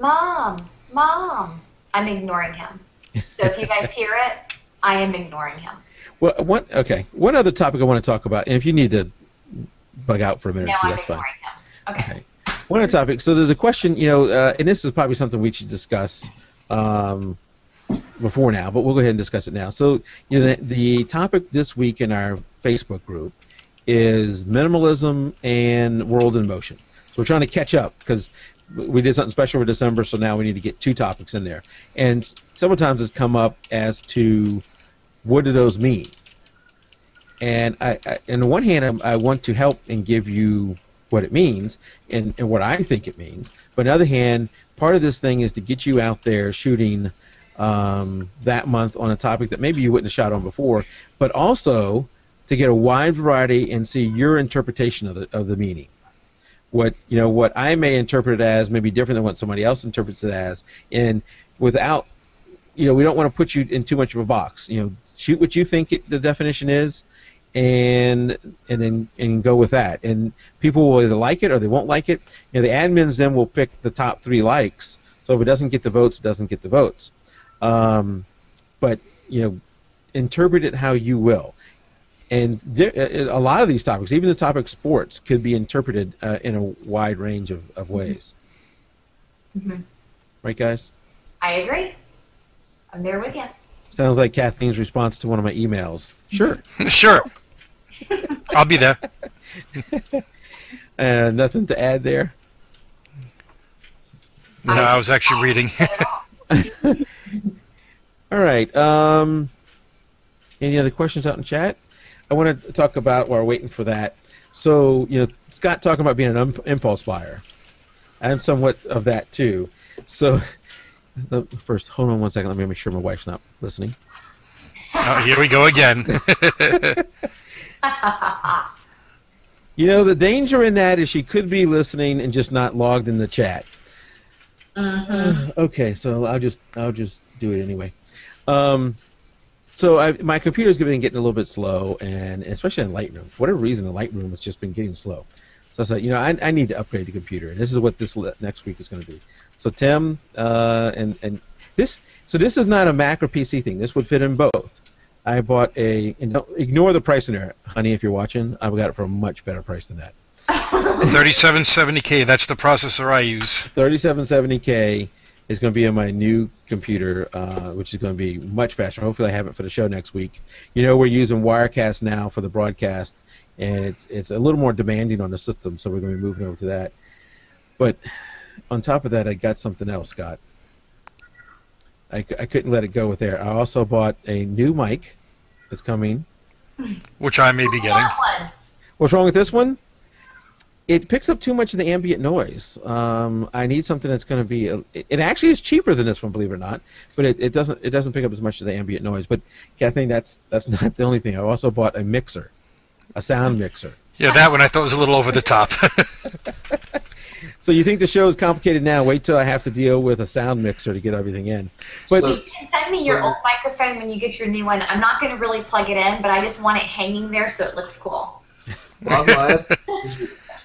"Mom, Mom." I'm ignoring him. So if you guys hear it, I am ignoring him. Well, one other topic I want to talk about, and if you need to bug out for a minute or two, that's fine. Okay. One other topic. So there's a question, and this is probably something we should discuss before now, but we'll go ahead and discuss it now. So, the topic this week in our Facebook group is minimalism and world in motion. So we're trying to catch up because we did something special for December, so now we need to get 2 topics in there. And several times it's come up as to what do those mean? And on the one hand, I want to help and give you what it means and what I think it means. But on the other hand, part of this thing is to get you out there shooting that month on a topic that maybe you wouldn't have shot on before, but also to get a wide variety and see your interpretation of the meaning. What I may interpret it as may be different than what somebody else interprets it as, and without, we don't want to put you in too much of a box. Shoot what you think the definition is, and then go with that. And people will either like it or they won't like it. The admins then will pick the top 3 likes. So if it doesn't get the votes, it doesn't get the votes. But interpret it how you will. And a lot of these topics, even the topic sports, could be interpreted in a wide range of ways. Mm-hmm. Right, guys? I agree. I'm there with you. Sounds like Kathleen's response to one of my emails. Sure. Sure. I'll be there. Nothing to add there? No, I was actually reading. All right. Any other questions out in chat? I want to talk about, while we're waiting for that, so, Scott talking about being an impulse buyer. I'm somewhat of that, too. So, first, hold on one second. Let me make sure my wife's not listening. Oh, here we go again. The danger in that is she could be listening and just not logged in the chat. Mm-hmm. Okay, so I'll just do it anyway. So my computer's been getting a little bit slow, and especially in Lightroom. For whatever reason, in Lightroom it's just been getting slow. So I said, I need to upgrade the computer, and this is what this next week is going to be. So Tim, and this is not a Mac or PC thing. This would fit in both. I bought and don't ignore the price in there, honey. If you're watching, I've got it for a much better price than that. 3770K. That's the processor I use. 3770K is going to be on my new computer, which is going to be much faster. Hopefully, I have it for the show next week. We're using Wirecast now for the broadcast, and it's a little more demanding on the system, so we're going to be moving over to that. But on top of that, I got something else, Scott. I couldn't let it go with there. I also bought a new mic that's coming. Which I may be getting. One. What's wrong with this one? It picks up too much of the ambient noise. I need something that's going to be. It actually is cheaper than this one, believe it or not, but it doesn't pick up as much of the ambient noise. But Kathleen, that's not the only thing. I also bought a mixer, a sound mixer. Yeah, that one I thought was a little over the top. So you think the show is complicated now? Wait till I have to deal with a sound mixer to get everything in. But You can send me your old microphone when you get your new one. I'm not going to really plug it in, but I just want it hanging there so it looks cool. Well, I was gonna ask,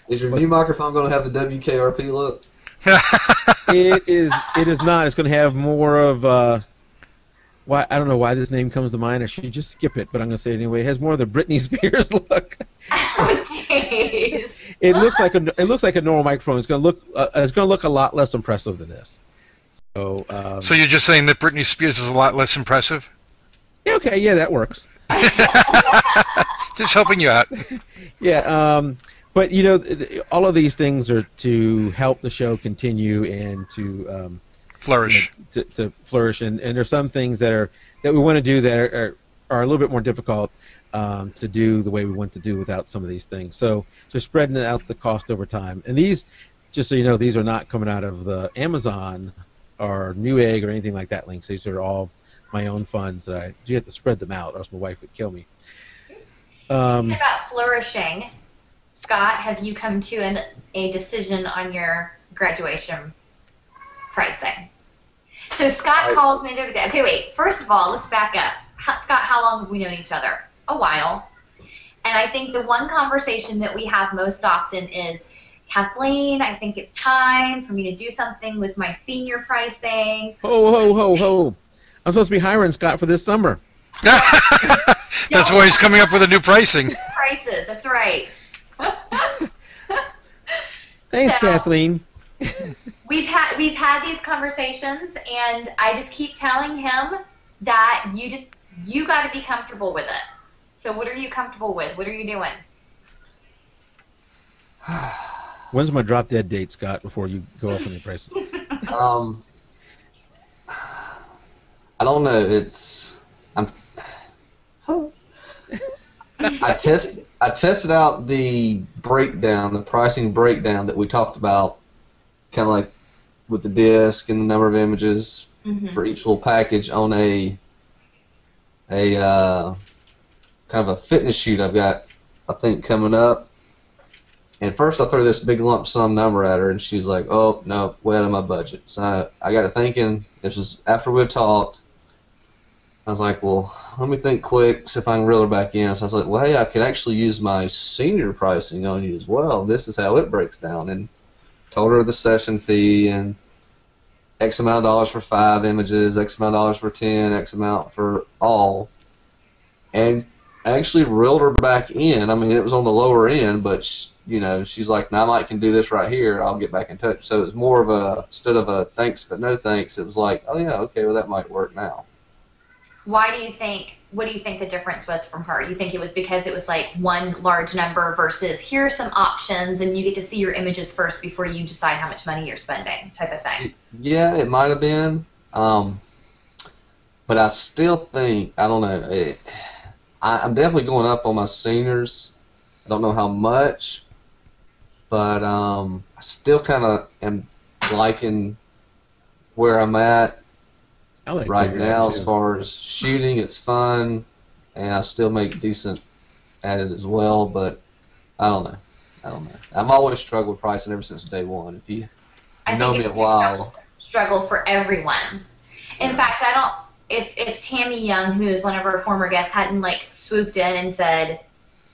is your new microphone going to have the WKRP look? it is not. It's going to have more of why I don't know why this name comes to mind. I should just skip it, but I'm going to say it anyway. It has more of the Britney Spears look. Oh, jeez. It looks like a normal microphone. It's going to look a lot less impressive than this. So So you're just saying that Britney Spears is a lot less impressive? yeah, okay, yeah, that works. Just helping you out. Yeah, but you know, all of these things are to help the show continue and to Flourish. to flourish. And there's some things that we want to do that are a little bit more difficult to do the way we want to do without some of these things. So just spreading out the cost over time. And these, just so you know, these are not coming out of the Amazon or Newegg or anything like that links. These are all my own funds that I do have to spread them out or else my wife would kill me. Speaking about flourishing, Scott, have you come to a decision on your graduation pricing? So Scott calls me the other day. Okay, wait. First of all, let's back up. Scott, how long have we known each other? A while. And I think the one conversation that we have most often is, Kathleen, I think it's time for me to do something with my senior pricing. Ho. I'm supposed to be hiring Scott for this summer. That's why he's coming up with a new pricing. Prices, that's right. Thanks, Kathleen. We've had these conversations, and I just keep telling him that you got to be comfortable with it. So what are you comfortable with? What are you doing? When's my drop dead date, Scott? Before you go up on the prices. I don't know. I tested out the breakdown, the pricing breakdown that we talked about, kind of like with the disc and the number of images for each little package on a kind of a fitness sheet I've got, I think, coming up. And first I threw this big lump sum number at her, and she's like, "Oh no, way out of my budget." So I got to thinking. This was after we had talked. I was like, well, let me think quick, see if I can reel her back in. So I was like, well, hey, I could actually use my senior pricing on you as well. This is how it breaks down. And told her the session fee and X amount of dollars for 5 images, X amount of dollars for 10, X amount for all. And I actually reeled her back in. I mean, it was on the lower end, but, she's like, now I might can do this right here. I'll get back in touch. So it was more of instead of a thanks but no thanks, it was like, oh, yeah, okay, well, that might work now. What do you think the difference was from her? You think it was because it was like one large number versus here are some options and you get to see your images first before you decide how much money you're spending type of thing? Yeah, it might have been. But I still think, I don't know, I'm definitely going up on my seniors. I don't know how much, but I still kind of am liking where I'm at. Like right now, as far as shooting, it's fun, and I still make decent at it as well. But I don't know. I've always struggled with pricing ever since day one. If you know me a while, struggle for everyone. In fact, if Tammy Young, who is one of our former guests, hadn't swooped in and said,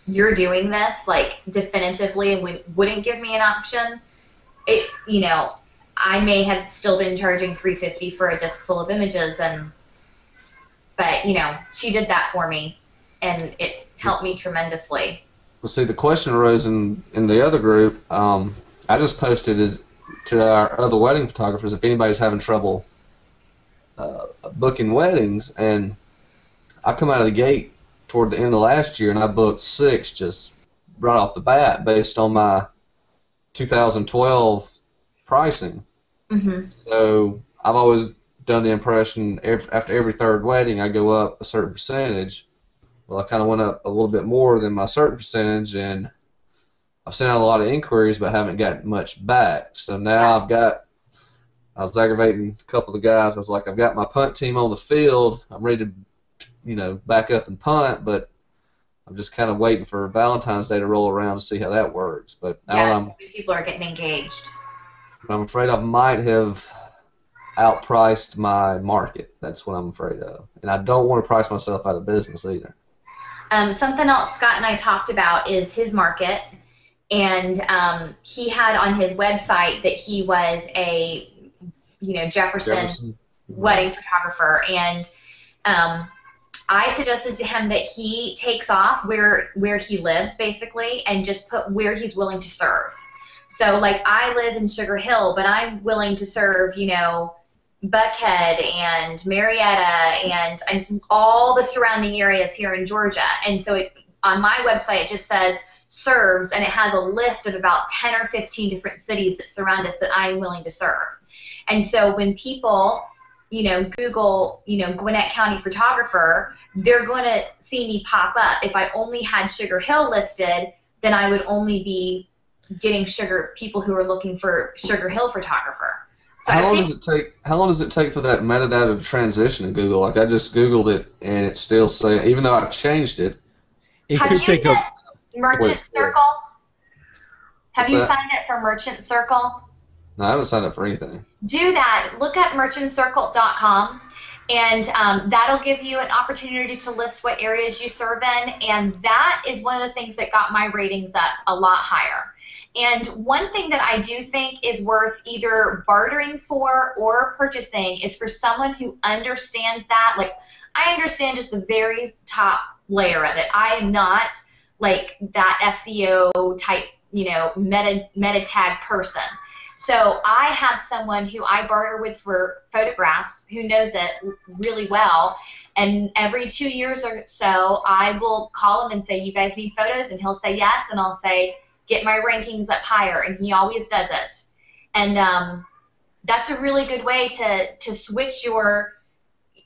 "You're doing this," definitively, and wouldn't give me an option, I may have still been charging $350 for a disc full of images, but she did that for me, and it helped me tremendously. Well, see, the question arose in the other group. I just posted to our other wedding photographers if anybody's having trouble booking weddings, and I come out of the gate toward the end of last year, and I booked 6 just right off the bat based on my 2012 pricing. So I've always done the impression after every third wedding, I go up a certain percentage. Well, I kind of went up a little bit more than my certain percentage, and I've sent out a lot of inquiries, but haven't gotten much back. So now I was aggravating a couple of the guys. I was like, I've got my punt team on the field. I'm ready to, back up and punt, but I'm just kind of waiting for Valentine's Day to roll around to see how that works. But now people are getting engaged. I'm afraid I might have outpriced my market. That's what I'm afraid of. And I don't want to price myself out of business either. Something else Scott and I talked about is his market. And he had on his website that he was a, Jefferson wedding photographer. And I suggested to him that he takes off where he lives, basically, and just put where he's willing to serve. So, like, I live in Sugar Hill, but I'm willing to serve, Buckhead and Marietta and all the surrounding areas here in Georgia. And so on my website, it just says serves, and it has a list of about 10 or 15 different cities that surround us that I'm willing to serve. And so when people, Google, Gwinnett County photographer, they're going to see me pop up. If I only had Sugar Hill listed, then I would only be getting people who are looking for Sugar Hill photographer. So how long does it take for that metadata to transition in Google? Like, I just Googled it and it's still saying, even though I've changed it. Have you hit Merchant Circle? Have you signed up for Merchant Circle? No, I haven't signed up for anything. Do that. Look at merchantcircle.com, and that'll give you an opportunity to list what areas you serve in, and that is one of the things that got my ratings up a lot higher. And one thing that I do think is worth either bartering for or purchasing is for someone who understands that. Like, I understand just the very top layer of it. I am not like that SEO type, meta tag person. So I have someone who I barter with for photographs who knows it really well. And every 2 years or so, I will call him and say, you guys need photos? And he'll say yes. And I'll say, get my rankings up higher. And he always does it. And that's a really good way to switch your,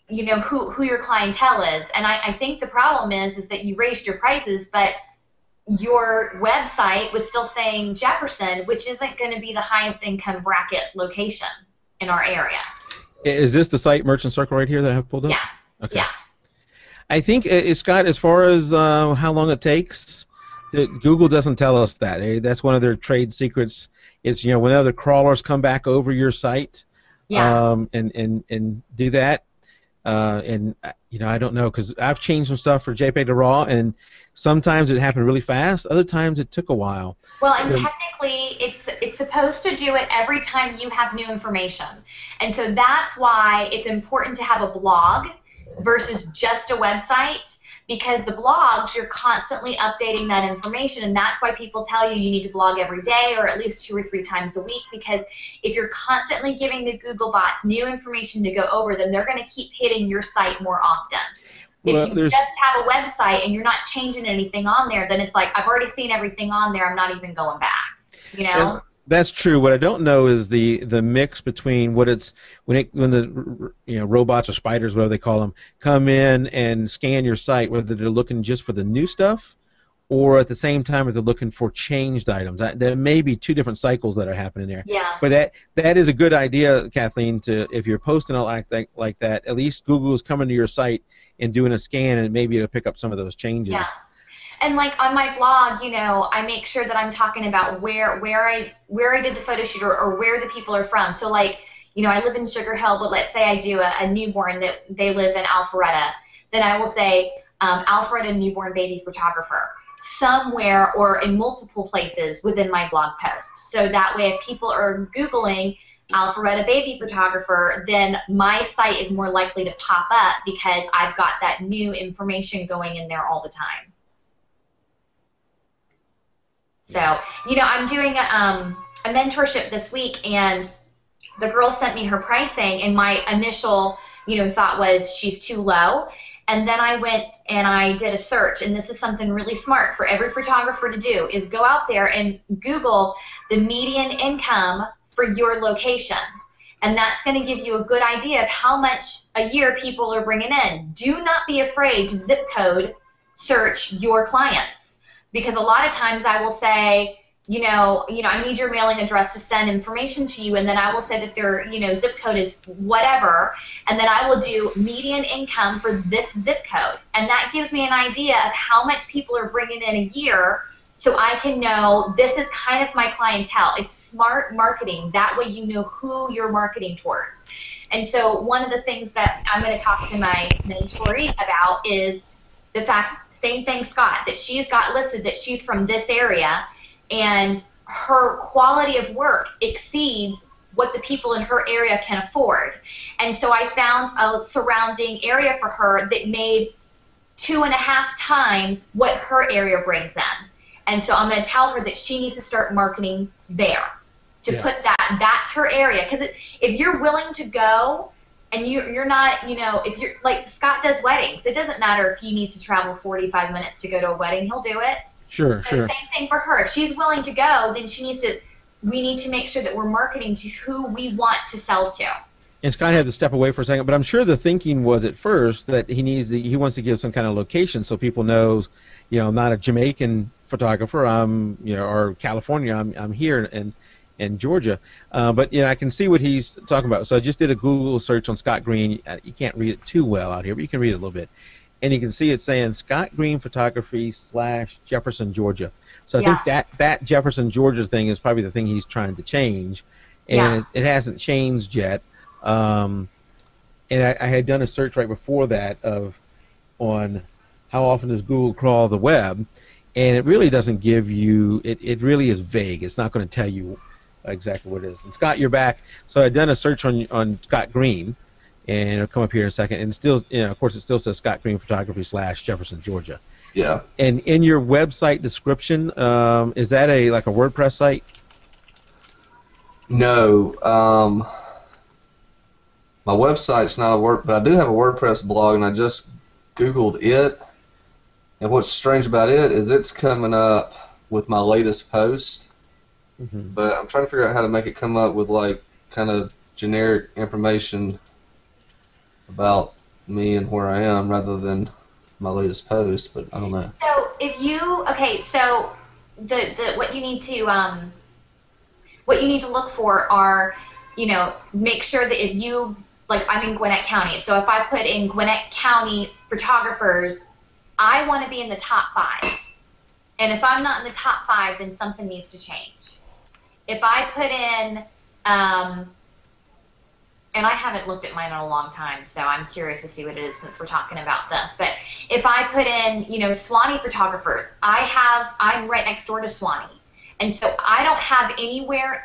who your clientele is. And I think the problem is that you raised your prices, but your website was still saying Jefferson, which isn't going to be the highest income bracket location in our area. Is this the site Merchant Circle right here that I have pulled up? Yeah. Okay. Yeah. I think, Scott, as far as how long it takes, Google doesn't tell us that. That's one of their trade secrets. It's, when other crawlers come back over your site and do that. I don't know, because I've changed some stuff for jpeg2RAW, and sometimes it happened really fast. Other times it took a while. Well, and technically, it's supposed to do it every time you have new information. And so that's why it's important to have a blog versus just a website, because the blogs, you're constantly updating that information, and that's why people tell you need to blog every day or at least 2 or 3 times a week, because if you're constantly giving the Google bots new information to go over, then they're going to keep hitting your site more often. If you just have a website and you're not changing anything on there, then it's like, I've already seen everything on there, I'm not even going back, That's true. What I don't know is the mix between when the robots or spiders, whatever they call them, come in and scan your site, whether they're looking just for the new stuff, or at the same time if they're looking for changed items. There may be 2 different cycles that are happening there. Yeah. But that is a good idea, Kathleen. If you're posting it like that, at least Google is coming to your site and doing a scan, and maybe it'll pick up some of those changes. Yeah. And like on my blog, I make sure that I'm talking about where I did the photo shoot or where the people are from. So like, I live in Sugar Hill, but let's say I do a newborn that they live in Alpharetta. Then I will say Alpharetta newborn baby photographer somewhere or in multiple places within my blog post. So that way if people are Googling Alpharetta baby photographer, then my site is more likely to pop up because I've got that new information going in there all the time. So, I'm doing a mentorship this week, and the girl sent me her pricing, and my initial, thought was she's too low. And then I went and I did a search, and this is something really smart for every photographer to do, is go out there and Google the median income for your location. And that's going to give you a good idea of how much a year people are bringing in. Do not be afraid to zip code search your clients, because a lot of times I will say, I need your mailing address to send information to you, and then I will say that their, zip code is whatever, and then I will do median income for this zip code, and that gives me an idea of how much people are bringing in a year, so I can know this is kind of my clientele. It's smart marketing. That way you know who you're marketing towards. And so one of the things that I'm going to talk to my mentoree about is the fact, same thing, Scott, that she's got listed that she's from this area, and her quality of work exceeds what the people in her area can afford. And so I found a surrounding area for her that made 2.5 times what her area brings in. And so I'm going to tell her that she needs to start marketing there, to put that's her area. Because if you're willing to go and you're not, if you're like Scott does weddings, it doesn't matter if he needs to travel 45 minutes to go to a wedding, he'll do it. Sure. Same thing for her. If she's willing to go, then we need to make sure that we're marketing to who we want to sell to. And Scott had to step away for a second, but I'm sure the thinking was at first that he wants to give some kind of location so people know, I'm not a Jamaican photographer, or California, I'm here in Georgia. But I can see what he's talking about. So I just did a Google search on Scott Green. You can't read it too well out here, but you can read it a little bit. And you can see it saying Scott Green Photography / Jefferson, Georgia. So I think that Jefferson, Georgia thing is probably the thing he's trying to change. And it hasn't changed yet. And I had done a search right before that on how often does Google crawl the web, and it really doesn't give you, it really is vague. It's not going to tell you exactly what it is. And Scott, you're back. So I'd done a search on Scott Green, and it'll come up here in a second, and still, of course, it still says Scott Green Photography / Jefferson, Georgia. Yeah. And in your website description, is that like a WordPress site? No. My website's not but I do have a WordPress blog, and I just Googled it. And what's strange about it is it's coming up with my latest post, but I'm trying to figure out how to make it come up with like kind of generic information about me and where I am rather than my latest post. But I don't know. So if you so the what you need to look for are make sure that if you I'm in Gwinnett County, so if I put in Gwinnett County photographers, I want to be in the top 5. And if I'm not in the top 5, then something needs to change. If I put in, and I haven't looked at mine in a long time, so I'm curious to see what it is since we're talking about this. But if I put in, Swanee photographers, I'm right next door to Swanee. And so I don't have anywhere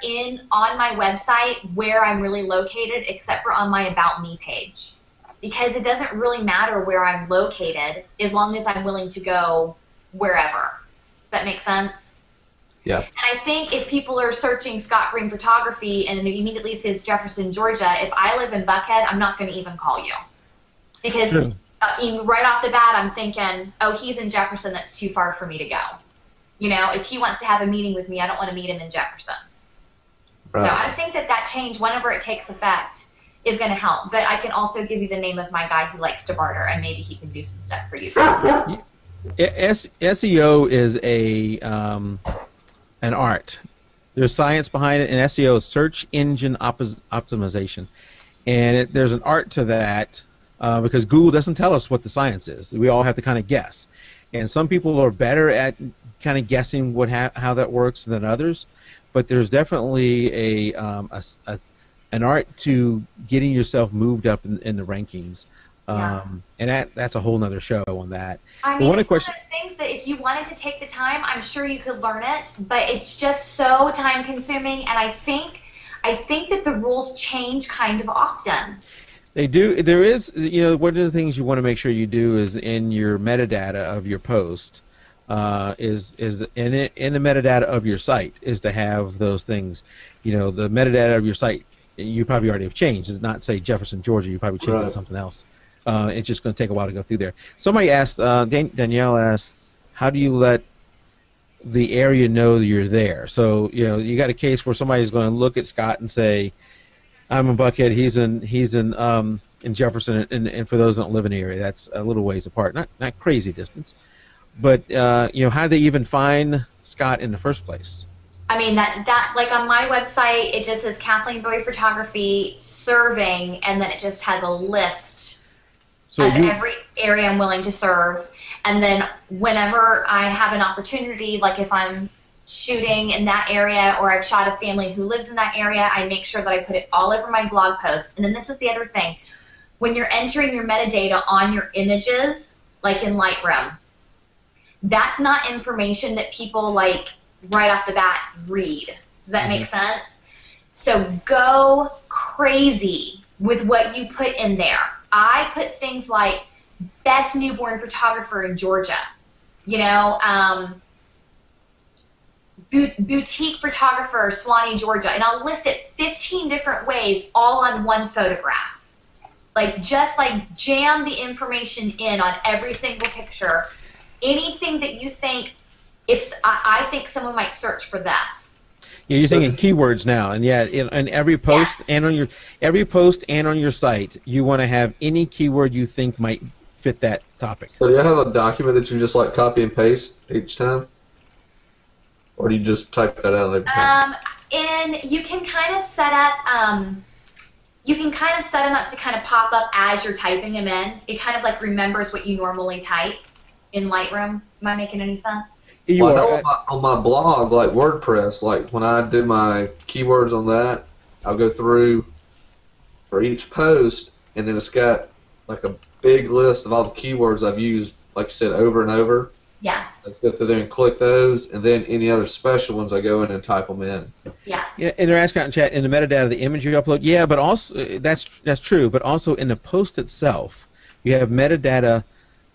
on my website where I'm really located except for on my About Me page. Because it doesn't really matter where I'm located as long as I'm willing to go wherever. Does that make sense? Yeah. And I think if people are searching Scott Green Photography and it immediately says Jefferson, Georgia, if I live in Buckhead, I'm not going to even call you. Because right off the bat, I'm thinking, oh, he's in Jefferson, that's too far for me to go. If he wants to have a meeting with me, I don't want to meet him in Jefferson. Right. So I think that change, whenever it takes effect, is going to help. But I can also give you the name of my guy who likes to barter, and maybe he can do some stuff for you too. SEO is an art. There's science behind it, and SEO is search engine optimization. And there's an art to that because Google doesn't tell us what the science is. We all have to kind of guess. And some people are better at kind of guessing how that works than others, but there's definitely an art to getting yourself moved up in the rankings, and that's a whole nother show on that. I mean, it's one of those things that if you wanted to take the time, I'm sure you could learn it, but it's just so time consuming, and I think that the rules change kind of often. They do. There is, one of the things you want to make sure you do is in your metadata of your post, is in the metadata of your site is to have those things. The metadata of your site, you probably already have changed. It's not say Jefferson, Georgia. You probably changed it to something else. It's just going to take a while to go through there. Somebody asked, Danielle asked, how do you let the area know that you're there? So you got a case where somebody's going to look at Scott and say, I'm in Buckhead. He's in Jefferson, and for those that don't live in the area, that's a little ways apart. Not crazy distance, but how did they even find Scott in the first place? I mean, that like on my website, it just says Kathleen Bowie Photography serving, and then it just has a list of every area I'm willing to serve. And then whenever I have an opportunity, like if I'm shooting in that area or I've shot a family who lives in that area, I make sure that I put it all over my blog post. And then this is the other thing. When you're entering your metadata on your images, like in Lightroom, that's not information that people like right off the bat read. Does that make sense? So go crazy with what you put in there. I put things like best newborn photographer in Georgia, boutique photographer, Swanee, Georgia, and I'll list it 15 different ways, all on one photograph. Just jam the information in on every single picture. Anything that you think, I think someone might search for this. Yeah, you're thinking keywords now, and in every post and on your site, you want to have any keyword you think might fit that topic. So do you have a document that you just copy and paste each time? Or do you just type that out every time? And you can kind of set up them up to kind of pop up as you're typing them in. It kind of remembers what you normally type in Lightroom. Am I making any sense? I know on my blog, WordPress, when I do my keywords on that, I'll go through for each post, and then it's got a big list of all the keywords I've used, like you said, over and over. Yes. Let's go through there and click those, and then any other special ones, I go in and type them in. Yes. Yeah, and they're asking out in chat, in the metadata of the image you upload, but also, that's true, but also in the post itself, you have metadata,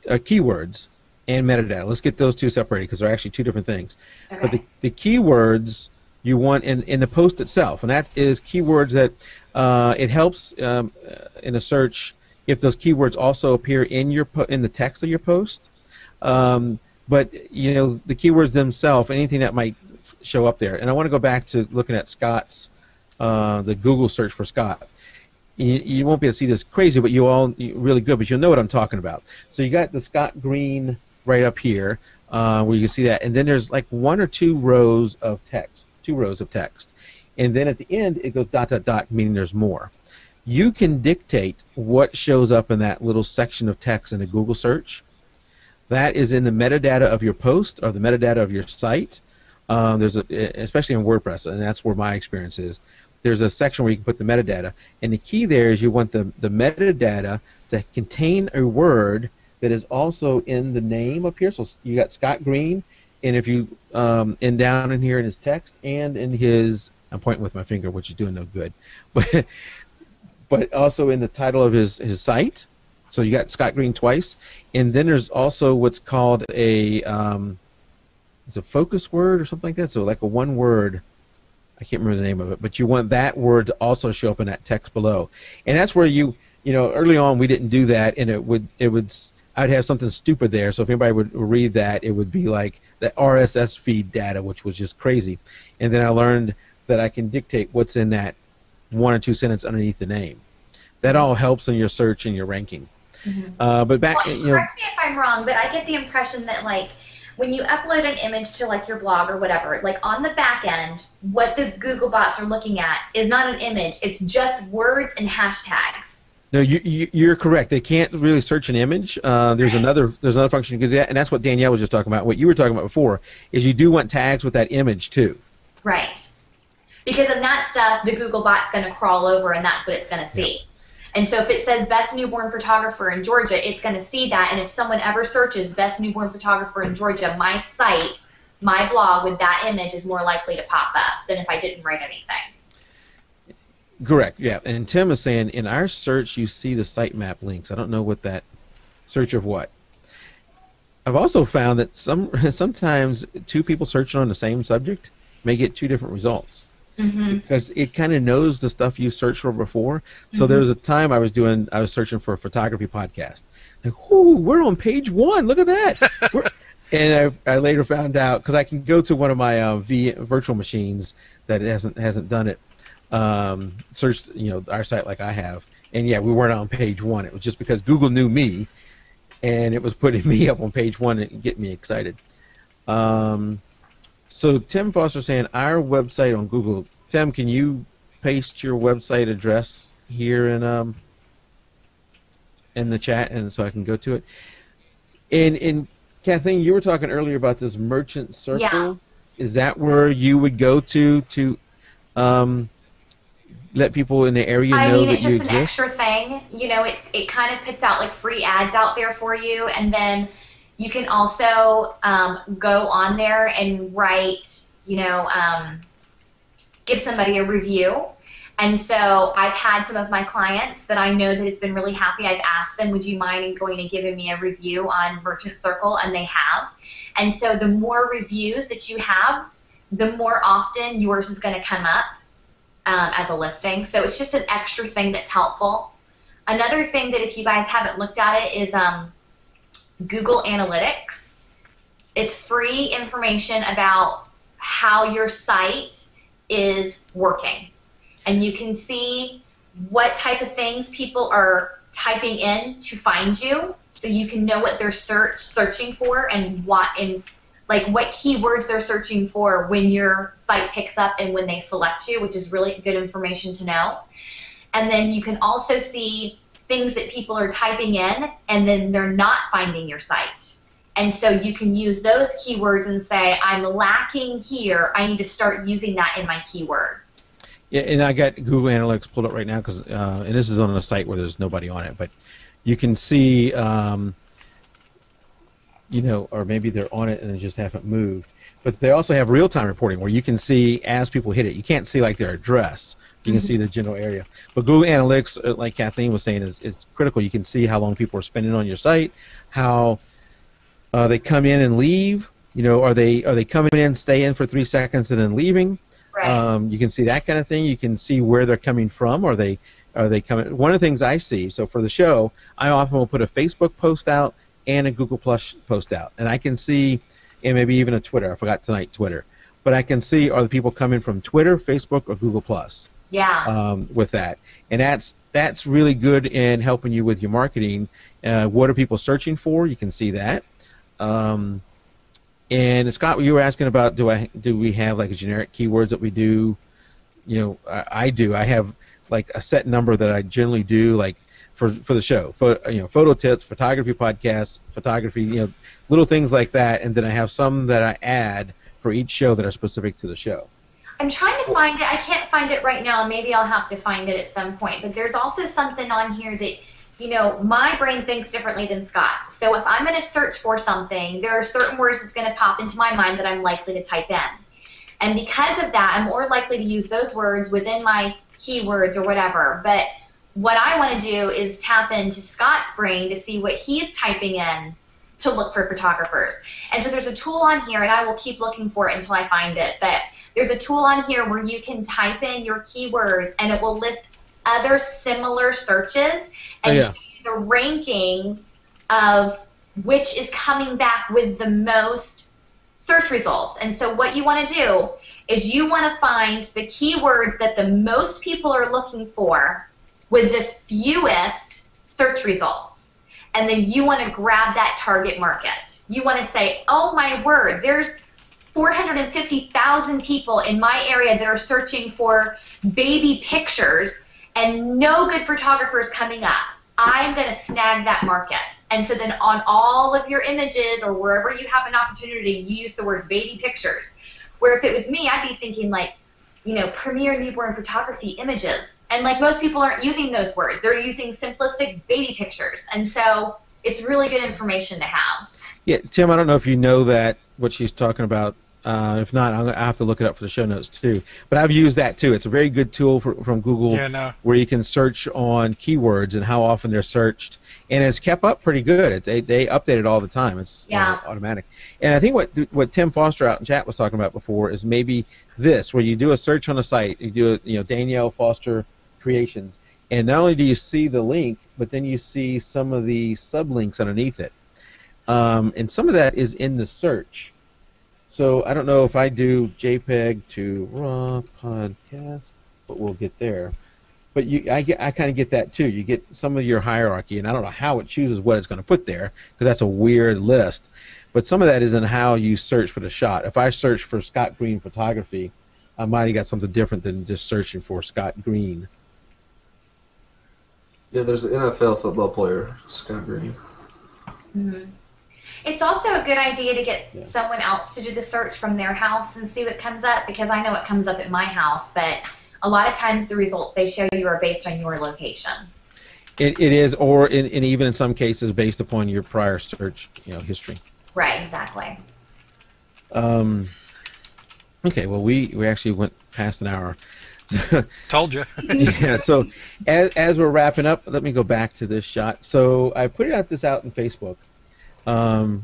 keywords, and metadata. Let's get those two separated because they're actually two different things. Okay. But the keywords you want in the post itself, and that is keywords that it helps in a search if those keywords also appear in the text of your post. But the keywords themselves, anything that might show up there. And I want to go back to looking at Scott's the Google search for Scott. You won't be able to see this crazy, but really good. But you'll know what I'm talking about. So you got the Scott Green right up here, where you can see that, and then there's one or two rows of text, and then at the end it goes ... meaning there's more. You can dictate what shows up in that little section of text in a Google search. That is in the metadata of your post or the metadata of your site. Especially in WordPress, and that's where my experience is. There's a section where you can put the metadata, and the key there is you want the metadata to contain a word that is also in the name up here. So you got Scott Green, and if you and down in here in his text and in his, I'm pointing with my finger, which is doing no good, but also in the title of his site. So you got Scott Green twice, and then there's also what's called a it's a focus word or something like that. So a one word. I can't remember the name of it, but you want that word to also show up in that text below, and that's where early on we didn't do that, and I'd have something stupid there. So if anybody would read that, it would be like the RSS feed data, which was just crazy. And then I learned that I can dictate what's in that one or two sentences underneath the name. That all helps in your search and your ranking. Mm-hmm. But back, correct me if I'm wrong, but I get the impression that when you upload an image to your blog or whatever, on the back end, what the Google bots are looking at is not an image; it's just words and hashtags. No, you're correct. They can't really search an image. There's another function you can do that, and that's what Danielle was just talking about. What you were talking about before is you do want tags with that image too. Right. Because in that stuff, the Google bot's going to crawl over, and that's what it's going to see. Yep. And so if it says best newborn photographer in Georgia, it's going to see that. And if someone ever searches best newborn photographer in Georgia, my site, my blog with that image is more likely to pop up than if I didn't write anything. Correct, yeah. And Tim is saying, in our search, you see the sitemap links. I don't know what that search of what. I've also found that sometimes two people searching on the same subject may get two different results. Mm-hmm. Because it kind of knows the stuff you searched for before. So there was a time I was searching for a photography podcast. Ooh, we're on page 1. Look at that. And I later found out, because I can go to one of my virtual machines that hasn't done it. searched our site like I have, and yeah, we weren't on page one. It was just because Google knew me, and it was putting me up on page one and getting me excited. So Tim Foster saying our website on Google. Tim, can you paste your website address here in the chat, and so I can go to it? And Kathleen, you were talking earlier about this merchant circle. Yeah. Is that where you would go to let people in the area know that you exist? It's just an extra thing. It kind of puts out like free ads out there for you, and then you can also go on there and write, give somebody a review. And so I've had some of my clients that I know that have been really happy. I've asked them, would you mind going and giving me a review on Merchant Circle? And they have. And so the more reviews that you have, the more often yours is going to come up as a listing. So it's just an extra thing that's helpful. Another thing that if you guys haven't looked at it is Google Analytics. It's free information about how your site is working. And you can see what type of things people are typing in to find you, so you can know what they're searching for and what keywords they're searching for when your site picks up and when they select you, which is really good information to know. And then you can also see things that people are typing in and then they're not finding your site. And so you can use those keywords and say, I'm lacking here. I need to start using that in my keywords. Yeah, and I got Google Analytics pulled up right now because, and this is on a site where there's nobody on it, but you can see, or maybe they're on it and they just haven't moved. But they also have real-time reporting where you can see as people hit it. You can't see like their address. You can see the general area. But Google Analytics, like Kathleen was saying, is critical. You can see how long people are spending on your site, how they come in and leave. Are they coming in, stay in for 3 seconds and then leaving? Right. You can see that kind of thing. You can see where they're coming from. Are they coming? One of the things I see, so for the show, I often will put a Facebook post out and a Google Plus post out, and I can see, and maybe even a Twitter. I forgot tonight Twitter, but I can see are the people coming from Twitter, Facebook, or Google Plus. Yeah. With that, and that's really good in helping you with your marketing. What are people searching for? You can see that. And Scott, you were asking about do we have like a generic keywords that we do? I do. I have like a set number that I generally do, like for the show. Photo tips, photography podcasts, photography, little things like that. And then I have some that I add for each show that are specific to the show. I'm trying to find it. I can't find it right now. Maybe I'll have to find it at some point. But there's also something on here that, my brain thinks differently than Scott's. So if I'm going to search for something, there are certain words that's going to pop into my mind that I'm likely to type in. And because of that, I'm more likely to use those words within my keywords or whatever. But what I want to do is tap into Scott's brain to see what he's typing in to look for photographers. And so there's a tool on here, and I will keep looking for it until I find it. But there's a tool on here where you can type in your keywords, and it will list other similar searches and show you the rankings of which is coming back with the most search results. And so what you want to do is you want to find the keyword that the most people are looking for with the fewest search results. And then you want to grab that target market. You want to say, oh my word, there's 450,000 people in my area that are searching for baby pictures and no good photographers coming up. I'm going to snag that market. And so then on all of your images or wherever you have an opportunity, you use the words baby pictures. Where if it was me, I'd be thinking like, premier newborn photography images. And like most people aren't using those words. They're using simplistic baby pictures. And so it's really good information to have. Yeah, Tim, I don't know if you know that, what she's talking about. If not, I'll have to look it up for the show notes too. But I've used that too. It's a very good tool from Google where you can search on keywords and how often they're searched. And it's kept up pretty good. They update it all the time. It's automatic. And I think what Tim Foster out in chat was talking about before is maybe this, where you do a search on a site, you do Danielle Foster Creations, and not only do you see the link, but then you see some of the sublinks underneath it. And some of that is in the search. So I don't know if I do JPEG2RAW podcast. but we'll get there. But I kind of get that too. You get some of your hierarchy, and I don't know how it chooses what it's going to put there, because that's a weird list. But some of that is in how you search for the shot. If I search for Scott Green photography, I might have got something different than just searching for Scott Green. Yeah, there's an NFL football player, Scott Green. Mm-hmm. It's also a good idea to get someone else to do the search from their house and see what comes up, because I know it comes up at my house, but a lot of times the results they show you are based on your location. It is, or and even in some cases based upon your prior search, history. Right, exactly. Okay, well, we actually went past an hour. Told you. Yeah, so as we're wrapping up, let me go back to this shot. So I put this out in Facebook. And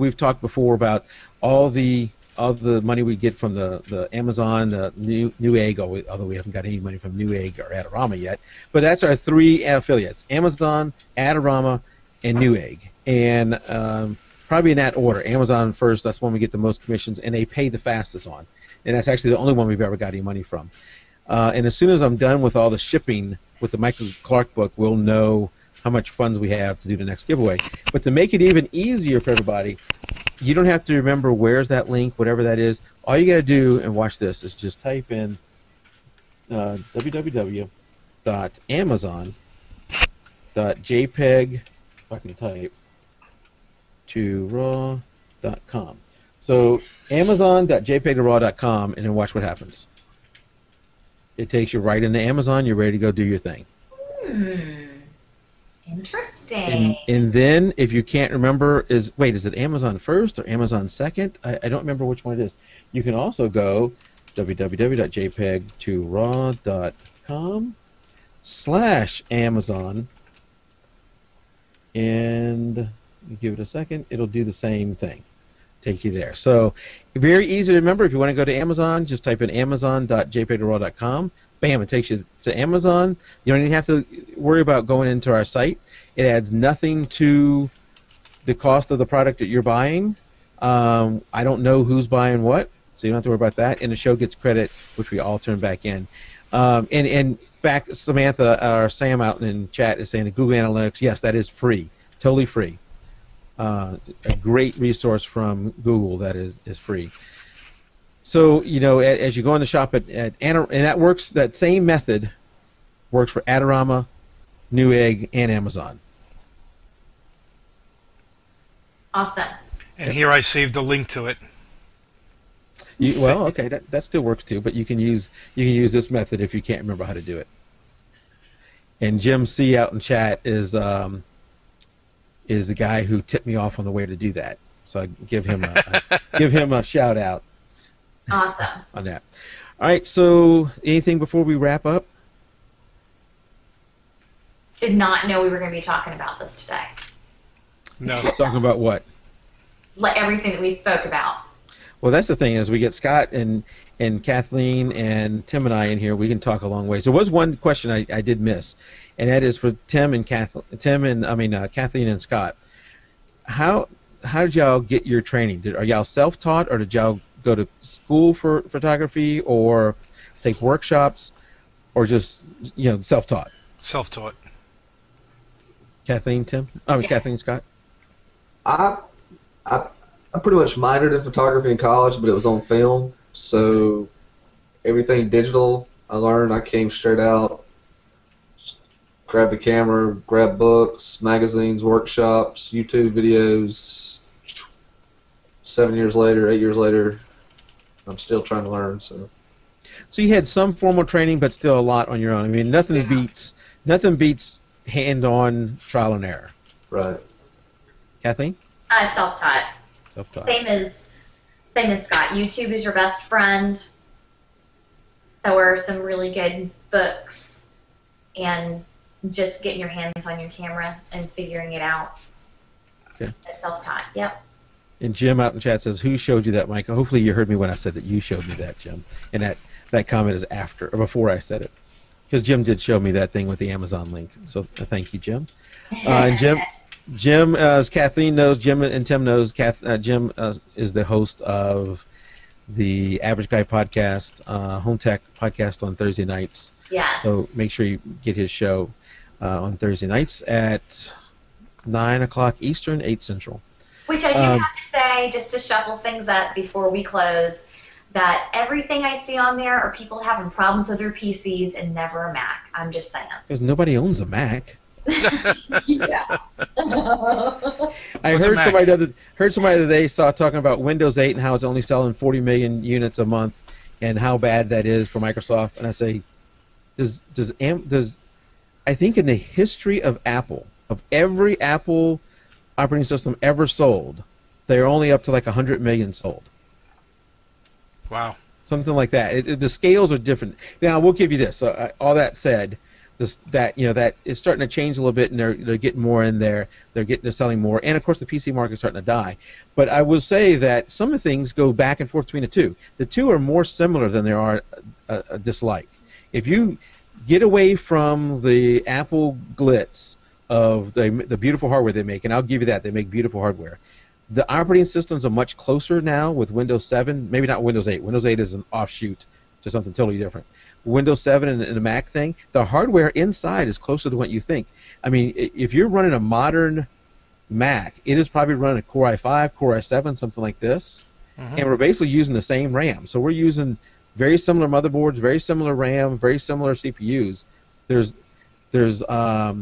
we've talked before about all the money we get from the Amazon, the Newegg, although we haven't got any money from Newegg or Adorama yet. But that's our 3 affiliates: Amazon, Adorama, and Newegg. And probably in that order. Amazon first, that's when we get the most commissions, and they pay the fastest on. And that's actually the only one we've ever got any money from. And as soon as I'm done with all the shipping with the Michael Clark book, we'll know how much funds we have to do the next giveaway. But to make it even easier for everybody, you don't have to remember where's that link, whatever that is. All you got to do, and watch this, is just type in www.amazon.jpeg, if I can type, to raw.com. So amazon.jpeg2RAW.com, and then watch what happens. It takes you right into Amazon. You're ready to go do your thing. Interesting. And then, if you can't remember, is it Amazon first or Amazon second? I don't remember which one it is. You can also go www.jpeg2raw.com/Amazon, and you give it a second. It'll do the same thing. Take you there. So very easy to remember. If you want to go to Amazon, just type in amazon.jpeg2raw.com. Bam, it takes you to Amazon. You don't even have to worry about going into our site. It adds nothing to the cost of the product that you're buying. I don't know who's buying what, so you don't have to worry about that. And the show gets credit, which we all turn back in. And back, Samantha or Sam out in chat is saying that Google Analytics, yes, that is free, totally free. A great resource from Google that is free. So, as you go in the shop and that works, that same method works for Adorama, Newegg, and Amazon. Awesome. And here I saved a link to it. Okay, that still works too, but you can use this method if you can't remember how to do it. And Jim C out in chat is the guy who tipped me off on the way to do that. So I give him a shout out. Awesome. On that. All right, so anything before we wrap up? Did not know we were going to be talking about this today. No. Talking about what? Everything that we spoke about. Well, that's the thing, is we get Scott and Kathleen and Tim and I in here. We can talk a long way. So there was one question I did miss, and that is for Kathleen and Scott. How did y'all get your training? Are y'all self-taught, or did y'all go to school for photography, or take workshops, or just self-taught? Self-taught. Kathleen, Kathleen, Scott. I pretty much minored in photography in college, but it was on film, so everything digital I learned. I came straight out, grabbed a camera, grabbed books, magazines, workshops, YouTube videos. 7 years later, 8 years later, I'm still trying to learn. So you had some formal training, but still a lot on your own. I mean, nothing beats hand-on trial and error. Right. Kathleen? Self-taught. Self-taught. Same as Scott. YouTube is your best friend. So are some really good books, and just getting your hands on your camera and figuring it out. Okay. That's self-taught. Yep. And Jim out in chat says, "Who showed you that, Michael?" Hopefully you heard me when I said that you showed me that, Jim. And that comment is after or before I said it, because Jim did show me that thing with the Amazon link. So thank you, Jim. And Jim, as Kathleen knows, Jim and Tim knows, Jim is the host of the Average Guy podcast, Home Tech podcast on Thursday nights. Yes. So make sure you get his show on Thursday nights at 9 o'clock Eastern, 8 Central. Which I do have to say, just to shuffle things up before we close, that everything I see on there are people having problems with their PCs and never a Mac. I'm just saying. Because nobody owns a Mac. Yeah. I heard somebody the other day talking about Windows 8 and how it's only selling 40 million units a month, and how bad that is for Microsoft. And I say, does I think in the history of Apple, of every Apple operating system ever sold, they're only up to like 100 million sold. Wow. Something like that. The scales are different. Now, we'll give you this. All that said, that is starting to change a little bit, and they're getting more in there. They're selling more, and of course the PC market's starting to die. But I will say that some of the things go back and forth between the two. The two are more similar than there are a dislike. If you get away from the Apple glitz of the beautiful hardware they make, and I'll give you that, they make beautiful hardware. The operating systems are much closer now with Windows 7, maybe not Windows 8. Windows 8 is an offshoot to something totally different. Windows 7 and the Mac thing, the hardware inside is closer to what you think. I mean, if you're running a modern Mac, it is probably running a Core i5, Core i7, something like this, and we're basically using the same RAM. So we're using very similar motherboards, very similar RAM, very similar CPUs. There's not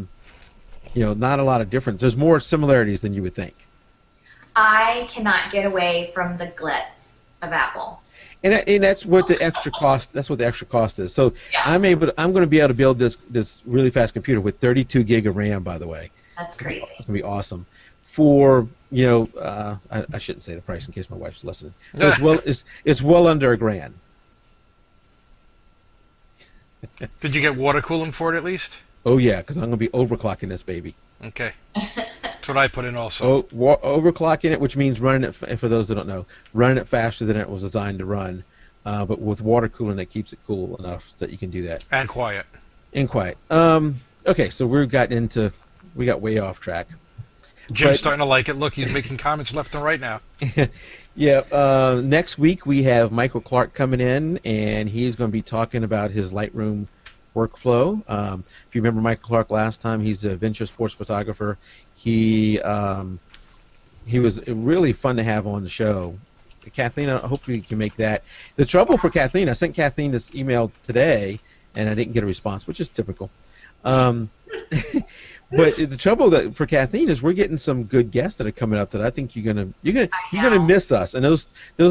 a lot of difference. There's more similarities than you would think. I cannot get away from the glitz of Apple. And that's what the extra cost. That's what the extra cost is. So yeah. I'm going to be able to build this really fast computer with 32 gig of RAM. By the way, that's crazy. It's going to be awesome. For I shouldn't say the price in case my wife's listening. It's well under $1,000. Did you get water cooling for it at least? Oh yeah, because I'm going to be overclocking this baby. Okay. That's what I put in also. Overclocking it, which means running it, for those that don't know, running it faster than it was designed to run. But with water cooling, it keeps it cool enough that you can do that. And quiet. And quiet. Okay, so we got way off track. Jim's starting to like it. Look, he's making comments left and right now. Yeah. Next week we have Michael Clark coming in, and he's going to be talking about his Lightroom workflow. If you remember Michael Clark last time, he's a venture sports photographer. He was really fun to have on the show. Kathleen, I hope we can make that. The trouble for Kathleen, I sent Kathleen this email today, and I didn't get a response, which is typical. But the trouble for Kathleen is we're getting some good guests that are coming up that I think you're gonna miss us. And those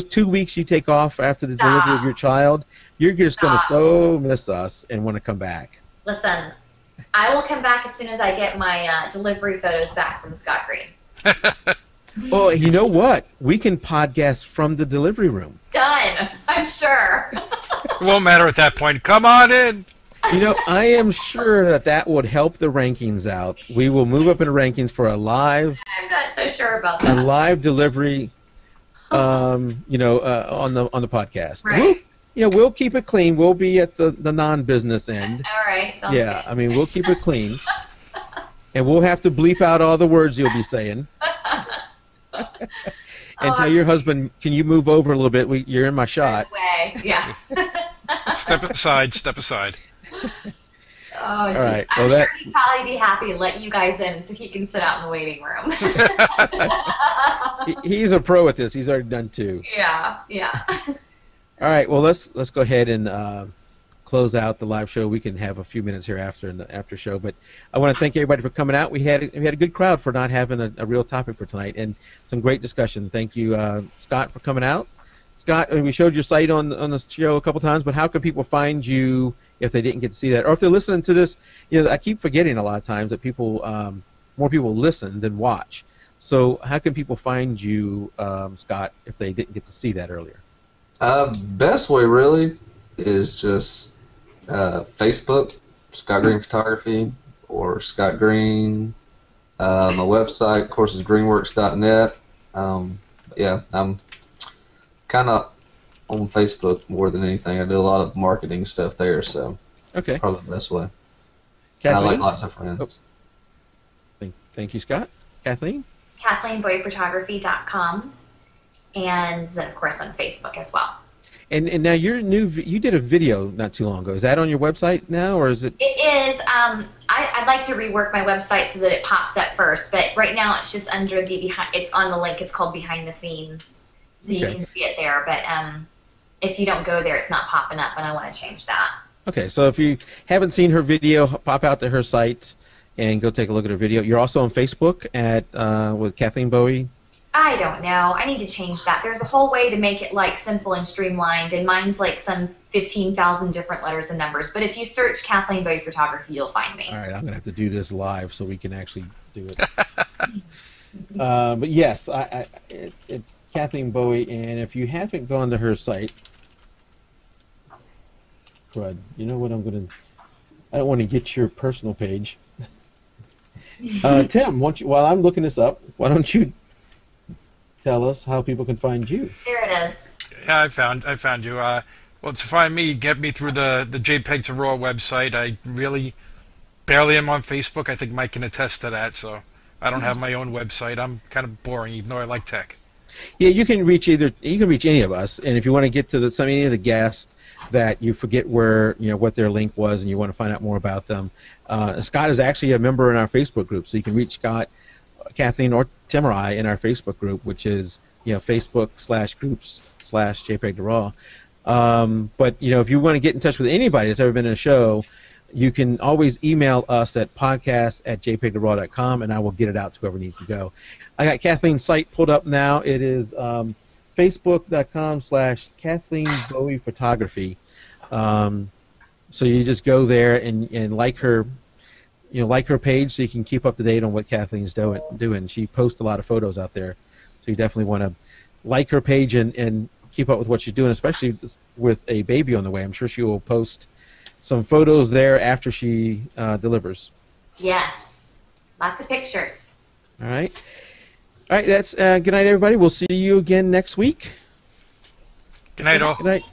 2 weeks you take off after the delivery of your child, you're just gonna so miss us and want to come back. Listen, I will come back as soon as I get my delivery photos back from Scott Green. Well, you know what? We can podcast from the delivery room. Done. I'm sure. It won't matter at that point. Come on in. I am sure that would help the rankings out. We will move up in the rankings for a live. I'm not so sure about that. A live delivery, on the podcast. Right. We'll keep it clean. We'll be at the non-business end. All right. Sounds yeah, good. I mean, we'll keep it clean. And we'll have to bleep out all the words you'll be saying. And tell your husband, can you move over a little bit? You're in my shot. Way. Yeah. Step aside. Step aside. Oh, geez. Right. I'm sure he'd probably be happy to let you guys in so he can sit out in the waiting room. He's a pro at this. He's already done 2. Yeah. All right. Well, let's go ahead and close out the live show. We can have a few minutes here after in the after show, but I want to thank everybody for coming out. We had a good crowd for not having a real topic for tonight, and some great discussion. Thank you, Scott, for coming out. Scott, we showed your site on the show a couple times, but how can people find you if they didn't get to see that, or if they're listening to this? I keep forgetting a lot of times that more people listen than watch. So how can people find you, Scott, if they didn't get to see that earlier? Best way really is just Facebook, Scott Green Photography, or Scott Green. My website, of course, is greenworks.net. Yeah, I'm kind of on Facebook more than anything. I do a lot of marketing stuff there, so okay, probably the best way. Kathleen? I like lots of friends. Oh. Thank you, Scott. Kathleen? KathleenBoydPhotography.com, and then, of course, on Facebook as well. And now your you did a video not too long ago. Is that on your website now, or is it? It is. I'd like to rework my website so that it pops up first, but right now it's just under the behind. It's on the link. It's called Behind the Scenes, so you can see it there. But if you don't go there, it's not popping up, and I want to change that. Okay, so if you haven't seen her video, pop out to her site and go take a look at her video. You're also on Facebook at with Kathleen Bowie. I don't know. I need to change that. There's a whole way to make it like simple and streamlined, and mine's like some 15,000 different letters and numbers. But if you search Kathleen Bowie Photography, you'll find me. All right, I'm gonna have to do this live so we can actually do it. But yes, it's Kathleen Bowie, and if you haven't gone to her site, crud, you know what I'm gonna? I don't want to get your personal page. Tim, while I'm looking this up, why don't you tell us how people can find you? There it is. Yeah, I found you. Well, to find me, get me through the jpeg2RAW website. I really barely am on Facebook. I think Mike can attest to that. So I don't have my own website. I'm kind of boring, even though I like tech. Yeah, you can reach any of us, and if you want to get to any of the guests that you forget what their link was, and you want to find out more about them, Scott is actually a member in our Facebook group, so you can reach Scott, Kathleen, or Tim or I in our Facebook group, which is Facebook/groups/jpeg2RAW. But if you want to get in touch with anybody that's ever been in a show, you can always email us at podcast@jpeg2RAW.com, and I will get it out to whoever needs to go. I got Kathleen's site pulled up now. It is facebook.com/Kathleen Bowie Photography. So you just go there and like her. Like her page so you can keep up to date on what Kathleen's doing. She posts a lot of photos out there, so you definitely want to like her page and keep up with what she's doing, especially with a baby on the way. I'm sure she will post some photos there after she delivers. Yes, lots of pictures. All right. That's good night, everybody. We'll see you again next week. Good night, all. Good night.